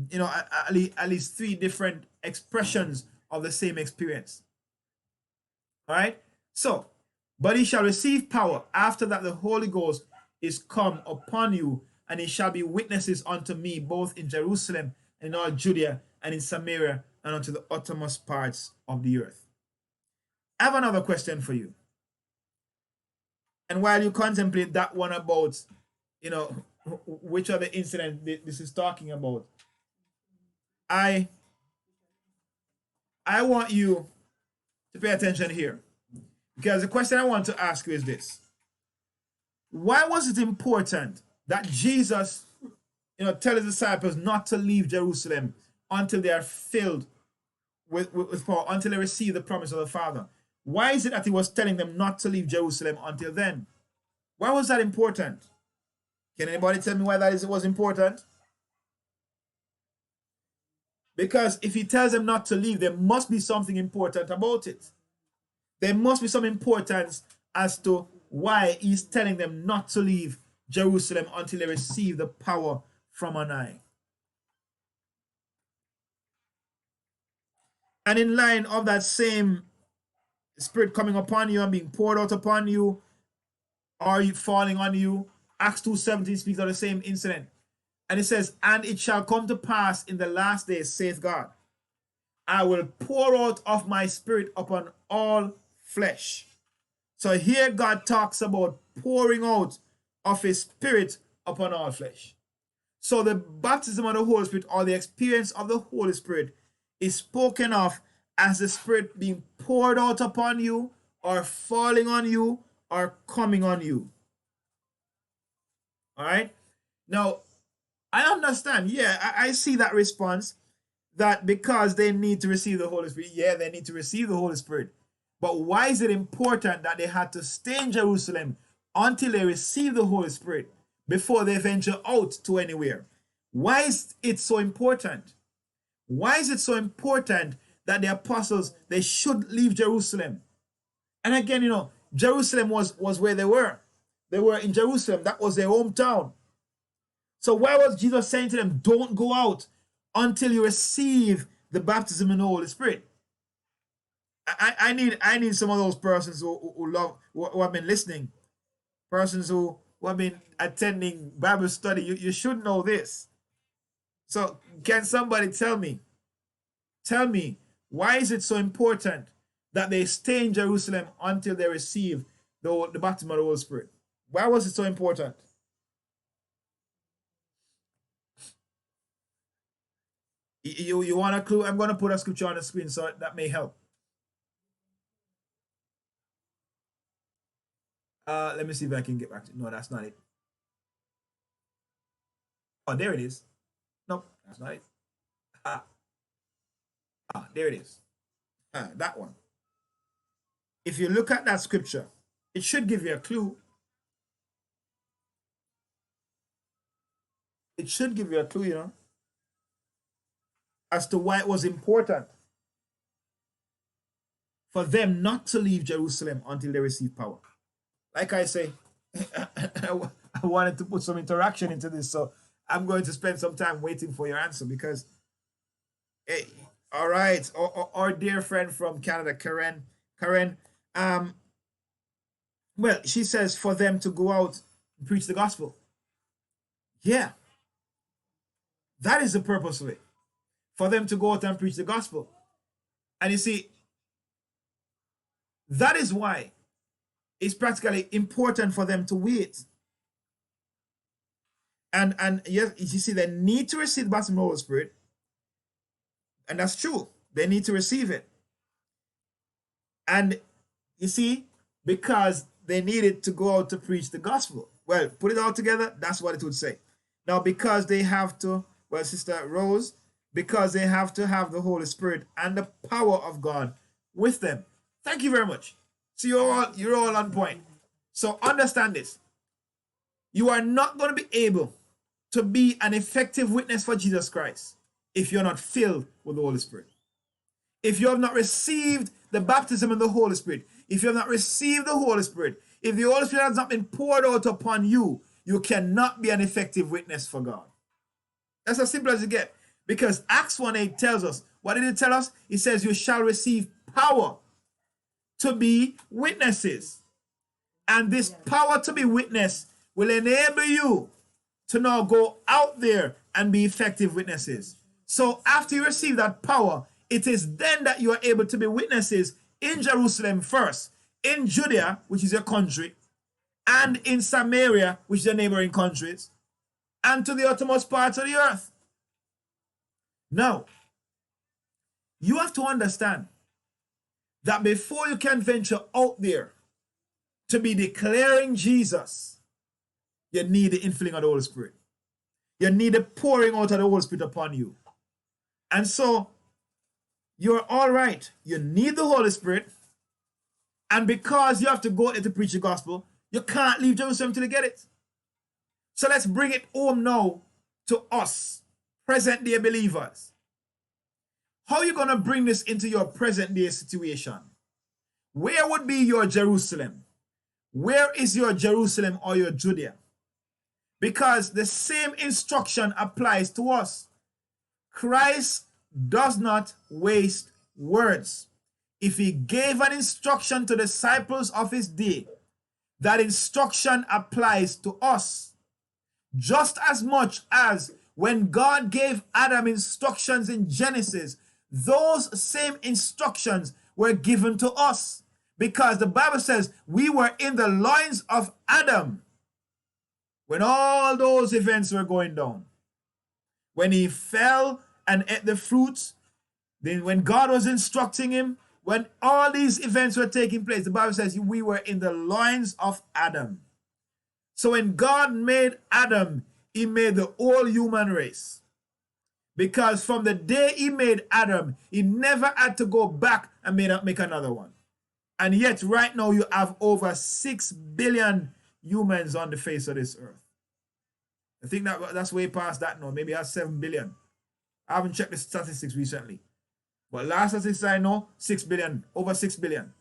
at least 3 different expressions of the same experience. All right? So, but he shall receive power after that the Holy Ghost is come upon you, and he shall be witnesses unto me both in Jerusalem and in all Judea and in Samaria and unto the uttermost parts of the earth. I have another question for you. And while you contemplate that one about, which other incident this is talking about, I want you to pay attention here. Because the question I want to ask you is this. Why was it important that Jesus, tell his disciples not to leave Jerusalem until they are filled with power, until they receive the promise of the Father? Why is it that he was telling them not to leave Jerusalem until then? Why was that important? Can anybody tell me why that was important? Because if he tells them not to leave, there must be something important about it. There must be some importance as to why he's telling them not to leave Jerusalem until they receive the power from on high. And in line of that same Spirit coming upon you and being poured out upon you, or you falling on you, Acts 2:17 speaks of the same incident. And it says, and it shall come to pass in the last days, saith God, I will pour out of my Spirit upon all flesh. So here God talks about pouring out of his Spirit upon all flesh. So the baptism of the Holy Spirit, or the experience of the Holy Spirit, is spoken of as the Spirit being poured out upon you or falling on you or coming on you. All right. Now, I understand. Yeah, I see that response that because they need to receive the Holy Spirit. Yeah, they need to receive the Holy Spirit. But why is it important that they had to stay in Jerusalem until they receive the Holy Spirit before they venture out to anywhere? Why is it so important? Why is it so important that the apostles, they should leave Jerusalem? And again, Jerusalem was where they were. They were in Jerusalem. That was their hometown. So why was Jesus saying to them, don't go out until you receive the baptism in the Holy Spirit? I need some of those persons who love who have been listening, persons who have been attending Bible study. You should know this. So can somebody tell me why is it so important that they stay in Jerusalem until they receive the baptism of the Holy Spirit? Why was it so important? You want a clue? I'm going to put a scripture on the screen so that may help. Let me see if I can get back to it. No, that's not it. Oh, there it is. Nope, that's not it. There it is. That one. If you look at that scripture, it should give you a clue. It should give you a clue, as to why it was important for them not to leave Jerusalem until they receive power. Like I say, I wanted to put some interaction into this, so I'm going to spend some time waiting for your answer because, hey, all right, our dear friend from Canada, Karen, well, she says for them to go out and preach the gospel. Yeah, that is the purpose of it, for them to go out and preach the gospel. And you see, that is why it's practically important for them to wait. And yes, you see, they need to receive the baptism of the Holy Spirit. And that's true. They need to receive it. And you see, because they needed to go out to preach the gospel. Well, put it all together, that's what it would say. Now, because they have to, well, Sister Rose, because they have to have the Holy Spirit and the power of God with them. Thank you very much. So you're all on point. So understand this. You are not going to be able to be an effective witness for Jesus Christ if you're not filled with the Holy Spirit. If you have not received the baptism of the Holy Spirit, if you have not received the Holy Spirit, if the Holy Spirit has not been poured out upon you, you cannot be an effective witness for God. That's as simple as it gets. Because Acts 1:8 tells us, what did it tell us? It says you shall receive power to be witnesses. And this power to be witness will enable you to now go out there and be effective witnesses. So after you receive that power, it is then that you are able to be witnesses in Jerusalem first, in Judea, which is your country, and in Samaria, which is the neighboring countries, and to the uttermost parts of the earth. Now, you have to understand that before you can venture out there to be declaring Jesus, you need the infilling of the Holy Spirit. You need the pouring out of the Holy Spirit upon you. And so, you're all right. You need the Holy Spirit. And because you have to go there to preach the gospel, you can't leave Jerusalem till you get it. So let's bring it home now to us, present day believers. How are you going to bring this into your present day situation? Where would be your Jerusalem? Where is your Jerusalem or your Judea? Because the same instruction applies to us. Christ does not waste words. If he gave an instruction to the disciples of his day, that instruction applies to us. Just as much as when God gave Adam instructions in Genesis, those same instructions were given to us. Because the Bible says we were in the loins of Adam when all those events were going down. When he fell and ate the fruits, then when God was instructing him, When all these events were taking place, the Bible says we were in the loins of Adam. So when God made Adam, he made the whole human race. Because from the day he made Adam, he never had to go back and make another one. And yet right now you have over 6 billion humans on the face of this earth. I think that's way past that now. Maybe that's 7 billion. I haven't checked the statistics recently. But last statistics I know, 6 billion, over 6 billion.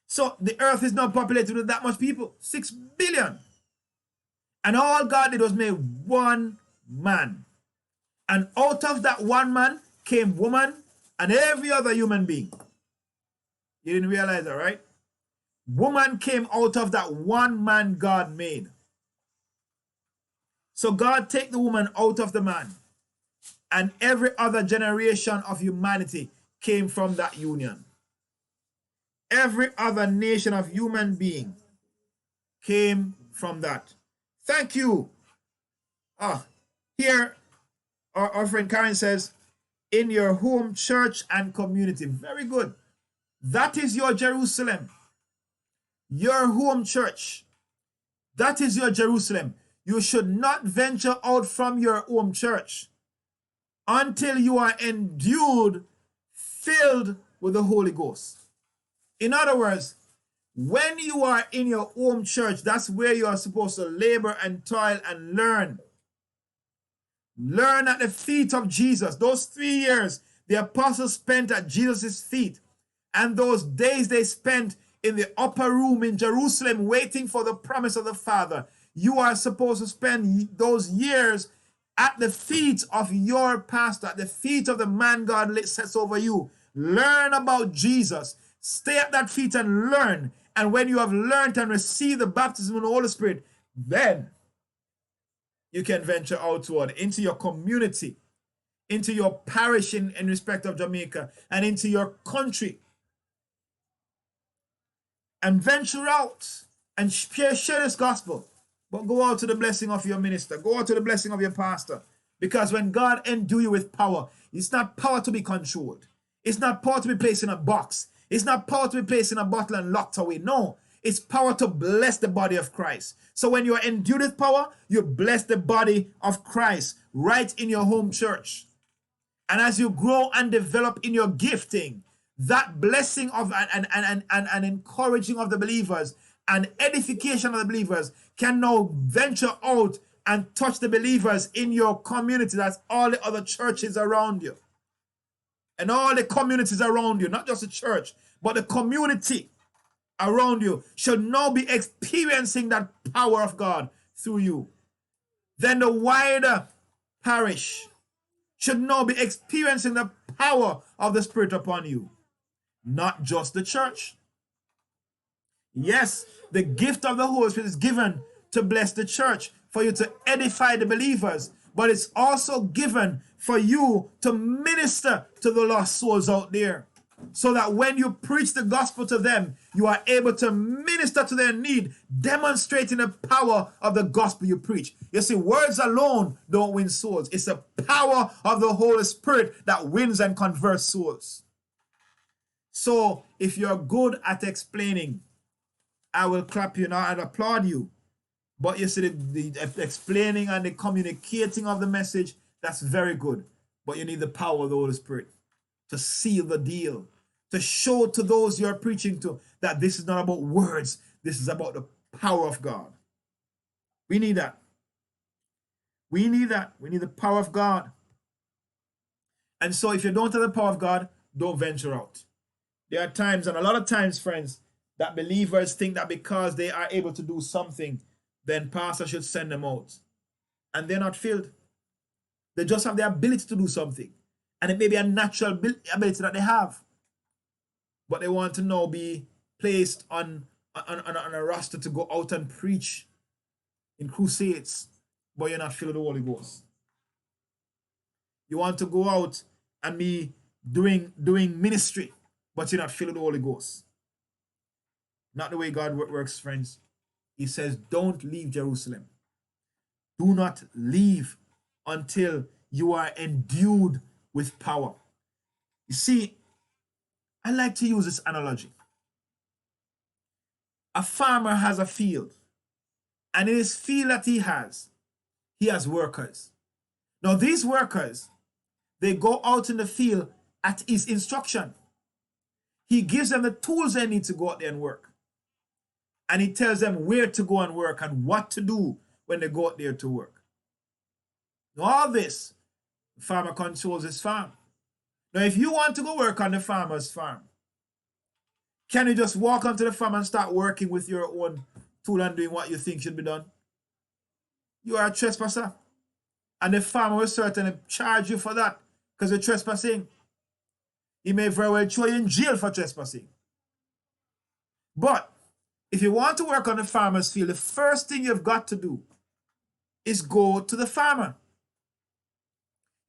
So the earth is not populated with that much people, 6 billion. And all God did was make one man. And out of that one man came woman and every other human being. You didn't realize that, right? Woman came out of that one man God made. So God take the woman out of the man. And every other generation of humanity came from that union. Every other nation of human being came from that. Thank you. Here, our friend Karen says, in your home, church, and community. Very good. That is your Jerusalem. Your home church. That is your Jerusalem. You should not venture out from your home church until you are endued, filled with the Holy Ghost. In other words, when you are in your home church, that's where you are supposed to labor and toil and learn. Learn at the feet of Jesus. Those 3 years the apostles spent at Jesus' feet, and those days they spent in the upper room in Jerusalem waiting for the promise of the Father. You are supposed to spend those years at the feet of your pastor, at the feet of the man God sets over you. Learn about Jesus. Stay at that feet and learn. And when you have learned and received the baptism of the Holy Spirit, then you can venture outward into your community, into your parish in respect of Jamaica, and into your country. And venture out and share this gospel. But go out to the blessing of your minister. Go out to the blessing of your pastor. Because when God endue you with power, it's not power to be controlled. It's not power to be placed in a box. It's not power to be placed in a bottle and locked away. No, it's power to bless the body of Christ. So when you are endued with power, you bless the body of Christ right in your home church. And as you grow and develop in your gifting, that blessing of and encouraging of the believers and edification of the believers can now venture out and touch the believers in your community. That's all the other churches around you. And all the communities around you, not just the church, but the community around you should now be experiencing that power of God through you. Then the wider parish should now be experiencing the power of the Spirit upon you. Not just the church. Yes, the gift of the Holy Spirit is given to bless the church, for you to edify the believers, but it's also given for you to minister to the lost souls out there, so that when you preach the gospel to them, you are able to minister to their need, demonstrating the power of the gospel you preach. You see, words alone don't win souls. It's the power of the Holy Spirit that wins and converts souls. So if you're good at explaining, I will clap you now and applaud you. But you see, the explaining and the communicating of the message, that's very good. But you need the power of the Holy Spirit to seal the deal, to show to those you're preaching to that this is not about words. This is about the power of God. We need that. We need that. We need the power of God. And so if you don't have the power of God, don't venture out. There are times, and a lot of times, friends, that believers think that because they are able to do something, then pastor should send them out. And they're not filled. They just have the ability to do something. And it may be a natural ability that they have. But they want to now be placed on a roster to go out and preach in crusades, but you're not filled with the Holy Ghost. You want to go out and be doing ministry, but you're not filled with the Holy Ghost. Not the way God works, friends. He says, don't leave Jerusalem. Do not leave until you are endued with power. You see, I like to use this analogy. A farmer has a field, and in his field that he has workers. Now, these workers, they go out in the field at his instruction. He gives them the tools they need to go out there and work. And he tells them where to go and work and what to do when they go out there to work. Now, all this, the farmer controls his farm. Now, if you want to go work on the farmer's farm, can you just walk onto the farm and start working with your own tool and doing what you think should be done? You are a trespasser. And the farmer will certainly charge you for that because you're trespassing. He may very well throw you in jail for trespassing. But if you want to work on the farmer's field, the first thing you've got to do is go to the farmer.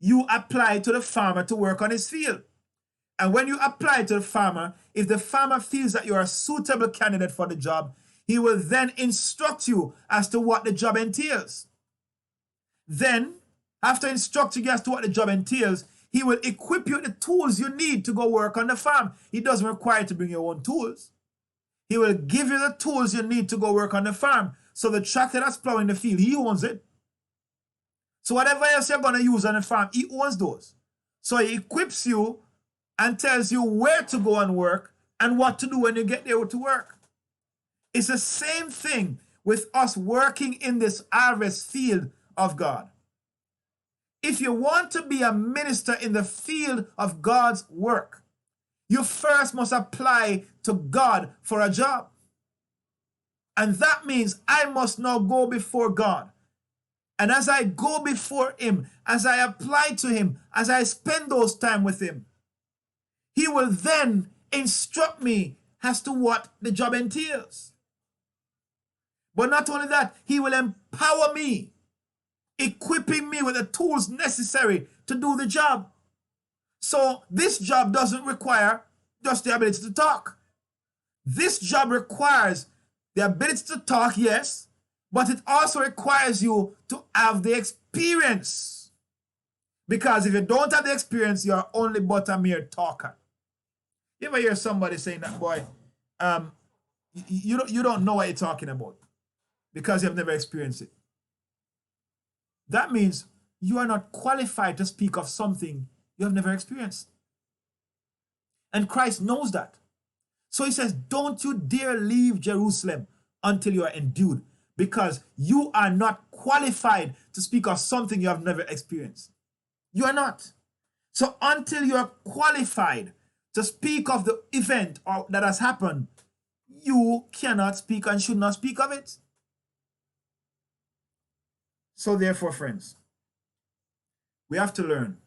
You apply to the farmer to work on his field. And when you apply to the farmer, if the farmer feels that you're a suitable candidate for the job, he will then instruct you as to what the job entails. Then, after instructing you as to what the job entails, he will equip you with the tools you need to go work on the farm. He doesn't require you to bring your own tools. He will give you the tools you need to go work on the farm. So the tractor that's plowing the field, he owns it. So whatever else you're going to use on the farm, he owns those. So he equips you and tells you where to go and work and what to do when you get there to work. It's the same thing with us working in this harvest field of God. If you want to be a minister in the field of God's work, you first must apply to God for a job. And that means I must now go before God. And as I go before him, as I apply to him, as I spend those time with him, he will then instruct me as to what the job entails. But not only that, he will empower me, equipping me with the tools necessary to do the job. So this job doesn't require just the ability to talk. This job requires the ability to talk, yes, but it also requires you to have the experience. Because if you don't have the experience, you're only but a mere talker. You ever hear somebody saying that, boy, you don't know what you're talking about because you've never experienced it. That means you are not qualified to speak of something you have never experienced. And Christ knows that. So he says, don't you dare leave Jerusalem until you are endued, because you are not qualified to speak of something you have never experienced. You are not. So until you are qualified to speak of the event or that has happened, you cannot speak and should not speak of it. So therefore, friends, we have to learn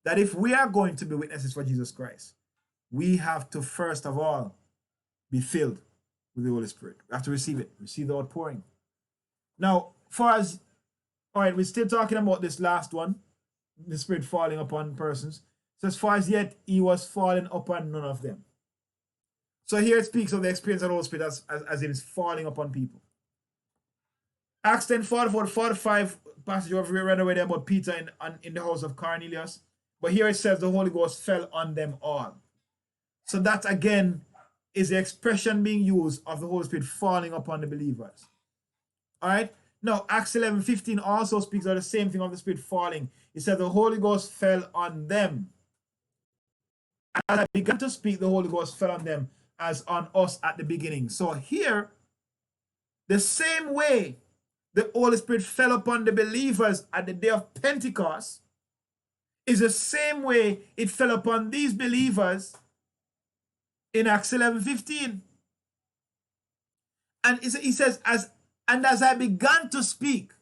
that if we are going to be witnesses for Jesus Christ, we have to first of all be filled with the Holy Spirit. We have to receive it, receive the outpouring. Now, all right, we're still talking about this last one, the Spirit falling upon persons. So as far as yet, he was falling upon none of them. So here it speaks of the experience of the Holy Spirit as it is falling upon people. Acts 10, 44, 45 passage we read already about Peter in the house of Cornelius. But here it says the Holy Ghost fell on them all. So that again is the expression being used of the Holy Spirit falling upon the believers. All right. Now, Acts 11:15 also speaks of the same thing of the Spirit falling. It said the Holy Ghost fell on them. As I began to speak, the Holy Ghost fell on them as on us at the beginning. So here, the same way the Holy Spirit fell upon the believers at the day of Pentecost is the same way it fell upon these believers in Acts 11:15. And he says, as I began to speak,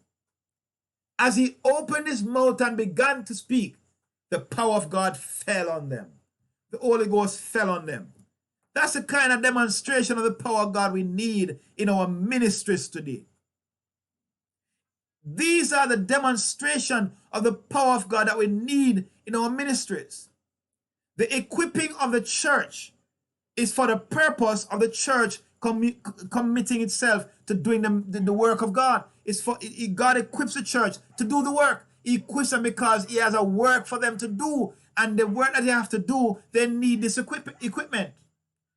as he opened his mouth and began to speak, the power of God fell on them. The Holy Ghost fell on them. That's the kind of demonstration of the power of God we need in our ministries today. These are the demonstration of the power of God that we need in our ministries. The equipping of the church is for the purpose of the church committing itself to doing the work of God. It's for God equips the church to do the work. He equips them because he has a work for them to do. And the work that they have to do, they need this equipment.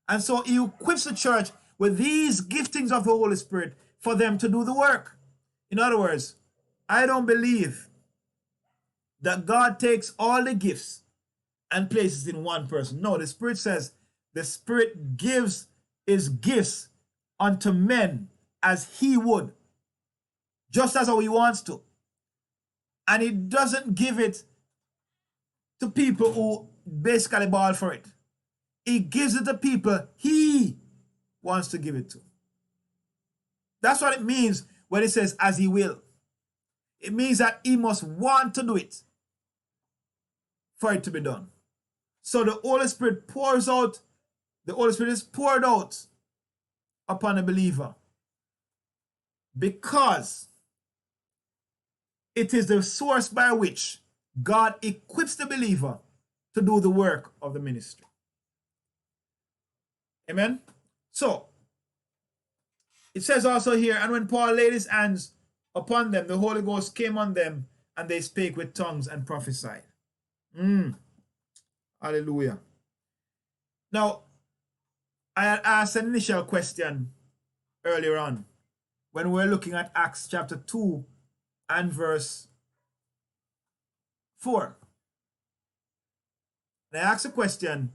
And so he equips the church with these giftings of the Holy Spirit for them to do the work. In other words, I don't believe that God takes all the gifts and places in one person. No, the Spirit says the Spirit gives his gifts unto men as he would, just as how he wants to. And he doesn't give it to people who basically ball for it. He gives it to people he wants to give it to. That's what it means when it says as he will. It means that he must want to do it for it to be done. So the Holy Spirit pours out, the Holy Spirit is poured out upon a believer because it is the source by which God equips the believer to do the work of the ministry. Amen? So, it says also here, and when Paul laid his hands upon them, the Holy Ghost came on them, and they spake with tongues and prophesied. Hallelujah. Now, I had asked an initial question earlier on when we were looking at Acts chapter 2 and verse 4. And I asked a question,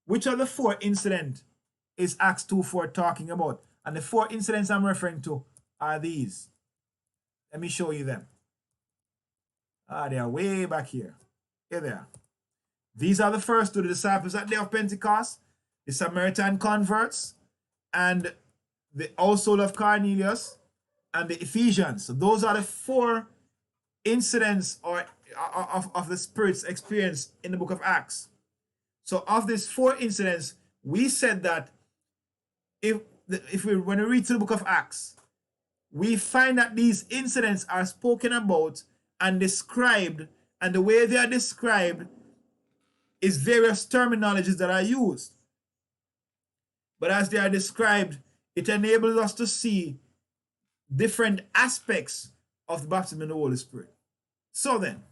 which of the 4 incidents is Acts 2:4 talking about? And the 4 incidents I'm referring to are these. Let me show you them. They are way back here. Here they are. These are the first 2, the disciples at the day of Pentecost, the Samaritan converts, and the household of Cornelius, and the Ephesians. So those are the 4 incidents of the Spirit's experience in the book of Acts. So of these 4 incidents, we said that when we read through the book of Acts, we find that these incidents are spoken about and described, and the way they are described is various terminologies that are used. But as they are described, it enables us to see different aspects of the baptism in the Holy Spirit. So then,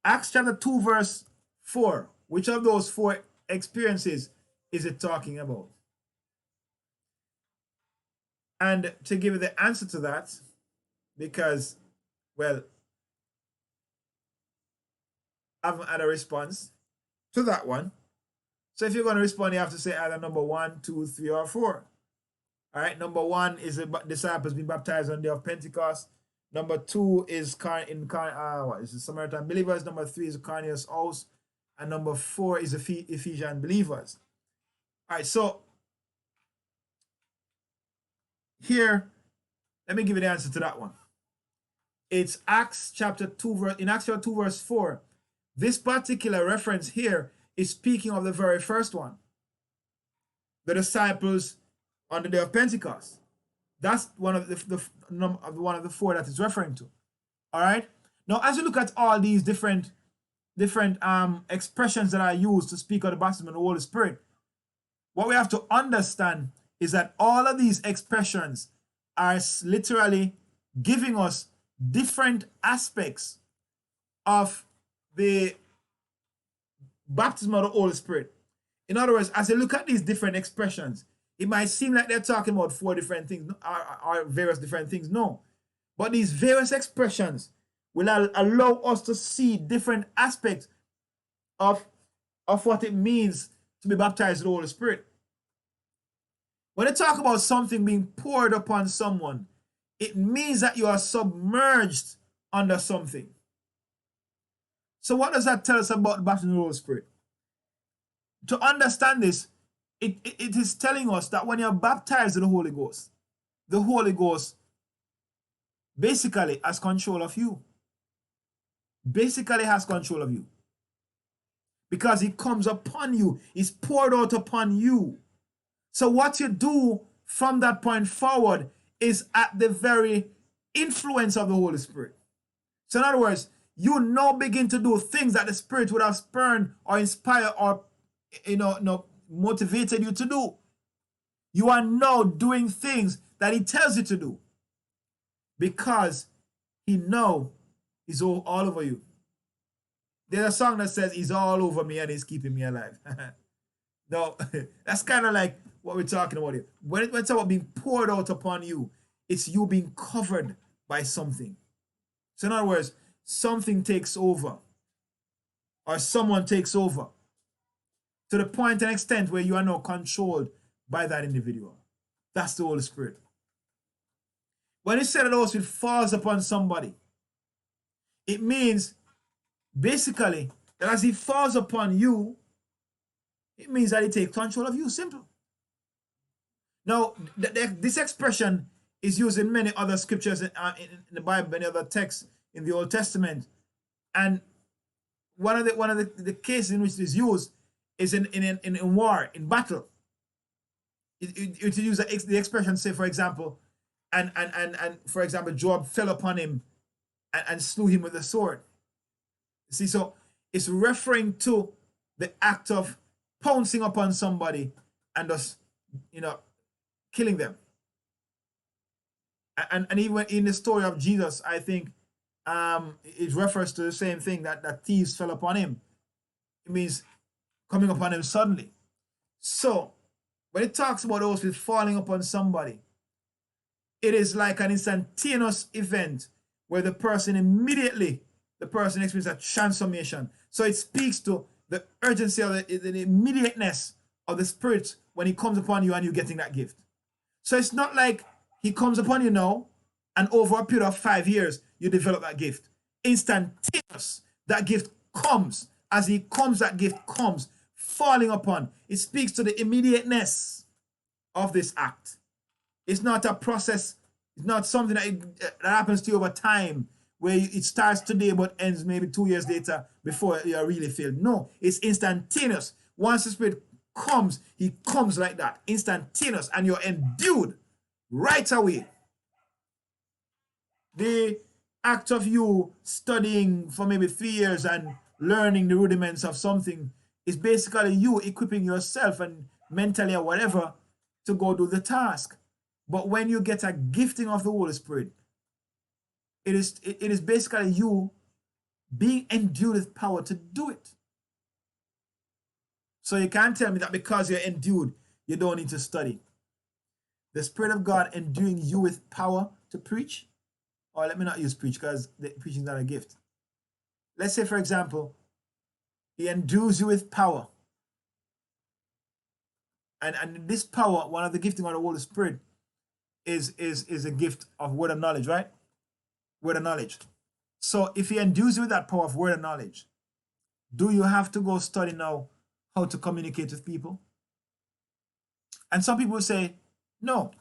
Acts chapter 2 verse 4, which of those 4 experiences is it talking about? And to give you the answer to that, because, well, I haven't had a response to that one. So if you're going to respond, you have to say either number 1, 2, 3, or 4. All right, number 1 is the disciples being baptized on the day of Pentecost. Number 2 is the Samaritan believers. Number 3 is the Cornelius house. And number 4 is the Ephesian believers. All right, so here, let me give you the answer to that one. It's Acts chapter 2, in Acts chapter 2 verse 4. This particular reference here is speaking of the very first one. The disciples on the day of Pentecost. That's one of the 4 that it's referring to. All right. Now, as you look at all these different expressions that are used to speak of the baptism of the Holy Spirit, what we have to understand is that all of these expressions are literally giving us different aspects of the baptism of the Holy Spirit. In other words, as you look at these different expressions, it might seem like they're talking about 4 different things or various different things. No. But these various expressions will allow us to see different aspects of what it means to be baptized with the Holy Spirit. When they talk about something being poured upon someone, it means that you are submerged under something. So what does that tell us about the baptism of the Holy Spirit? To understand this, it is telling us that when you're baptized with the Holy Ghost basically has control of you. Basically has control of you. Because it comes upon you. It's poured out upon you. So what you do from that point forward is at the very influence of the Holy Spirit. So in other words, you now begin to do things that the Spirit would have spurned or inspired or motivated you to do. You are now doing things that he tells you to do because he now He's all over you. There's a song that says he's all over me and he's keeping me alive. No, that's kind of like what we're talking about here. When it's about being poured out upon you, it's you being covered by something. So in other words, something takes over or someone takes over to the point and extent where you are now controlled by that individual. That's the Holy Spirit. When it said that the Holy Spirit falls upon somebody, it means basically that as he falls upon you, it means that he takes control of you. Simple. Now, this expression is used in many other scriptures in the Bible, many other texts in the Old Testament. And one of the cases in which it is used is in war, in battle. It use the expression, say, for example, and for example, Joab fell upon him and slew him with a sword. See, so it's referring to the act of pouncing upon somebody and just, killing them. And even in the story of Jesus, I think it refers to the same thing, that thieves fell upon him. It means coming upon him suddenly. So when it talks about those with falling upon somebody, it is like an instantaneous event where the person experiences a transformation. So it speaks to the urgency of the immediateness of the Spirit when he comes upon you and you're getting that gift. So it's not like he comes upon you now and over a period of 5 years, you develop that gift. Instantaneous, that gift comes. As he comes, that gift comes, falling upon. It speaks to the immediateness of this act. It's not a process. It's not something that happens to you over time, where it starts today but ends maybe 2 years later before you're really filled. No, it's instantaneous. Once the Spirit comes, he comes like that, instantaneous, and you're endued right away. The act of you studying for maybe 3 years and learning the rudiments of something is basically you equipping yourself and mentally or whatever to go do the task. But when you get a gifting of the Holy Spirit, it is basically you being endued with power to do it. So you can't tell me that because you're endued, you don't need to study. The Spirit of God enduing you with power to preach, or let me not use preach because preaching is not a gift. Let's say, for example, he endues you with power. And this power, one of the gifting of the Holy Spirit is a gift of word of knowledge, right? Word of knowledge. So if he endues you with that power of word of knowledge, do you have to go study now how to communicate with people? And some people say no.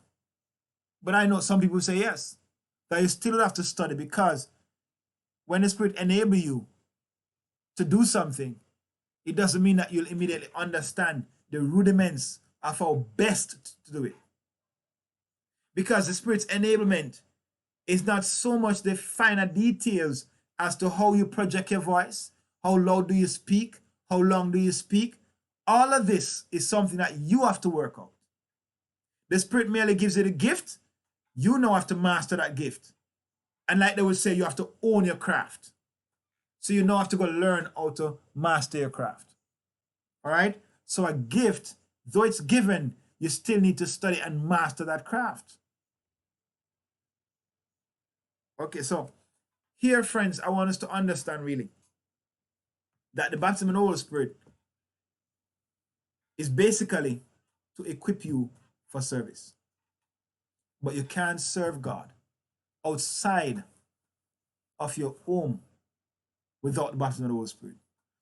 But I know some people say yes. That you still have to study, because when the Spirit enables you to do something, it doesn't mean that you'll immediately understand the rudiments of how best to do it. Because the Spirit's enablement is not so much the finer details as to how you project your voice, how loud do you speak, how long do you speak. All of this is something that you have to work out. The Spirit merely gives you the gift. You now have to master that gift. And like they would say, you have to own your craft. So you now have to go learn how to master your craft. All right? So a gift, though it's given, you still need to study and master that craft. Okay, so here, friends, I want us to understand really that the baptism in the Holy Spirit is basically to equip you for service. But you can't serve God outside of your home without the baptism of the Holy Spirit.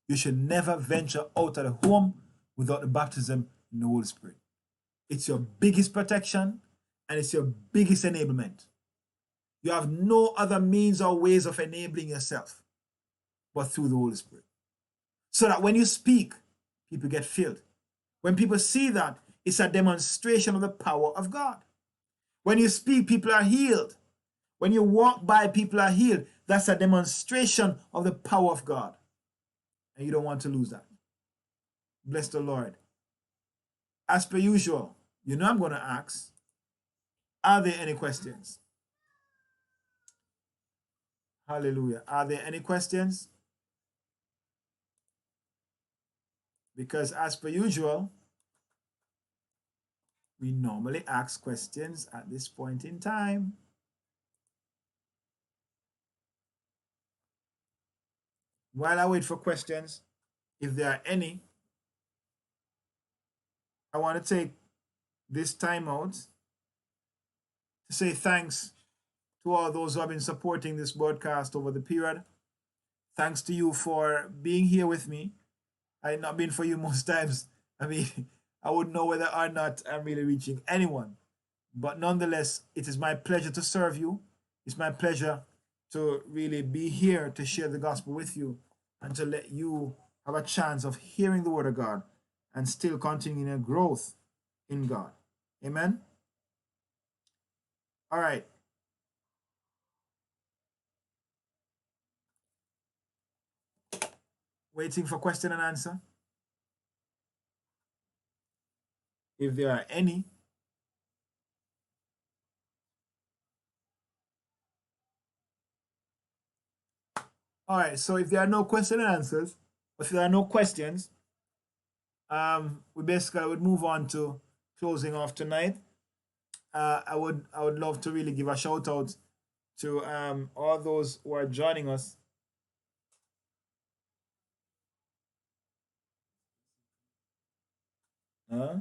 You should never venture out of the home without the baptism in the Holy Spirit. It's your biggest protection and it's your biggest enablement. You have no other means or ways of enabling yourself but through the Holy Spirit. So that when you speak, people get filled. When people see that, it's a demonstration of the power of God. When you speak, people are healed. When you walk by, people are healed. That's a demonstration of the power of God. And you don't want to lose that. Bless the Lord. As per usual, you know I'm going to ask, are there any questions? Hallelujah. Are there any questions? Because as per usual, we normally ask questions at this point in time. While I wait for questions, if there are any, I want to take this time out to say thanks to all those who have been supporting this broadcast over the period. Thanks to you for being here with me. I had not been for you most times. I mean, I wouldn't know whether or not I'm really reaching anyone. But nonetheless, it is my pleasure to serve you. It's my pleasure to really be here to share the gospel with you and to let you have a chance of hearing the word of God and still continuing your growth in God. Amen. All right. Waiting for question and answer. If there are any. All right. So if there are no question and answers, if there are no questions, we basically would move on to closing off tonight. I would love to really give a shout out to all those who are joining us. Uh,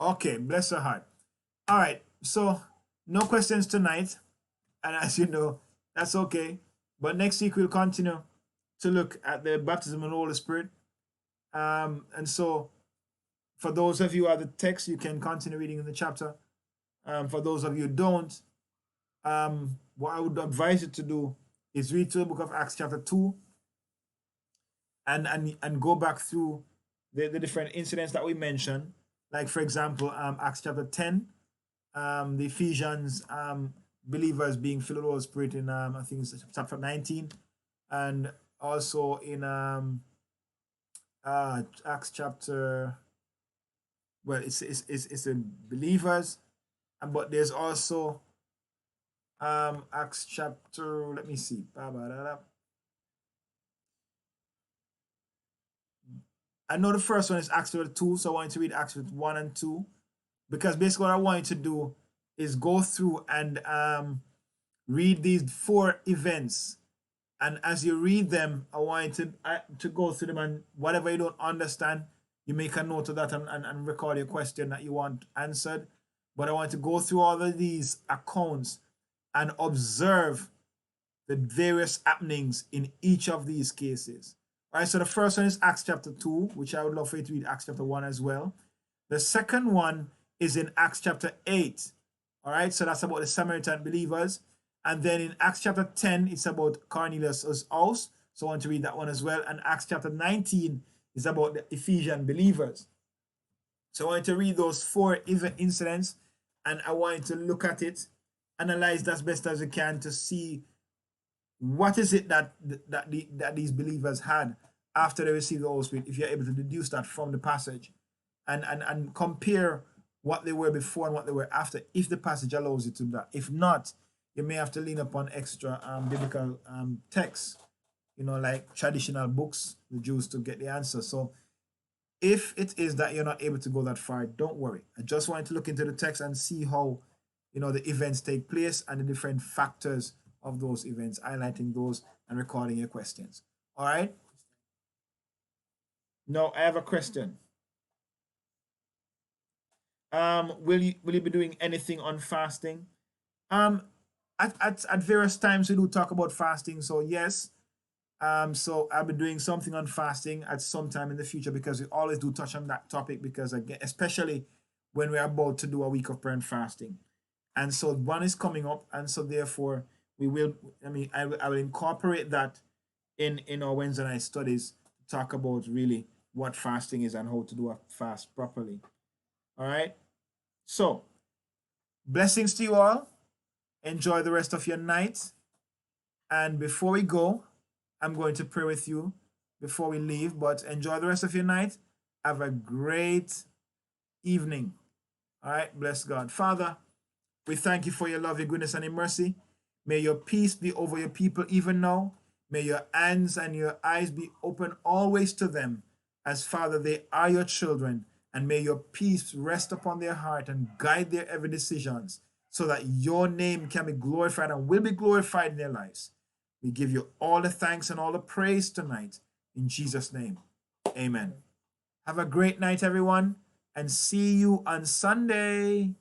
okay, bless her heart. All right, so no questions tonight, and as you know, that's okay. But next week we'll continue to look at the baptism of the Holy Spirit. And so, for those of you who have the text, you can continue reading in the chapter. For those of you who don't, what I would advise you to do is read through the book of Acts chapter 2 and go back through the different incidents that we mentioned. Like, for example, Acts chapter 10, the Ephesians believers being filled with the Holy Spirit in, I think it's chapter 19, and also in Acts chapter, well, it's the believers, but there's also Acts chapter, let me see. I know the first one is Acts chapter 2, so I want you to read Acts chapter 1 and 2, because basically what I want you to do is go through and read these four events. And as you read them, I want you to go through them, and whatever you don't understand, you make a note of that and record your question that you want answered. But I want to go through all of these accounts and observe the various happenings in each of these cases. All right, so the first one is Acts chapter 2, which I would love for you to read Acts chapter 1 as well. The second one is in Acts chapter 8. All right, so that's about the Samaritan believers. And then in Acts chapter 10, it's about Cornelius' house. So I want to read that one as well. And Acts chapter 19 is about the Ephesian believers. So I want to read those four incidents, and I want to look at it, analyze as best as we can to see what is it that these believers had after they received the Holy Spirit, if you're able to deduce that from the passage, and compare what they were before and what they were after, if the passage allows you to do that. If not, you may have to lean upon extra biblical texts, like traditional books, the Jews, to get the answer. So if it is that you're not able to go that far, don't worry. I just wanted to look into the text and see how, the events take place and the different factors of those events, highlighting those and recording your questions. All right. Now I have a question. Will you be doing anything on fasting? Um, at various times we do talk about fasting. So yes. So I'll be doing something on fasting at some time in the future, because we always do touch on that topic, because again, especially when we're about to do a week of prayer and fasting. And so one is coming up, and so therefore we will, I will incorporate that in our Wednesday night studies to talk about really what fasting is and how to do a fast properly. All right. So blessings to you all. Enjoy the rest of your night. And before we go, I'm going to pray with you before we leave, but enjoy the rest of your night. Have a great evening. All right. Bless God. Father, We thank you for your love, your goodness, and your mercy. May your peace be over your people even now. May your hands and your eyes be open always to them, as Father, they are your children. And may your peace rest upon their heart and guide their every decisions so that your name can be glorified and will be glorified in their lives. We give you all the thanks and all the praise tonight. In Jesus' name, amen. Have a great night, everyone, and see you on Sunday.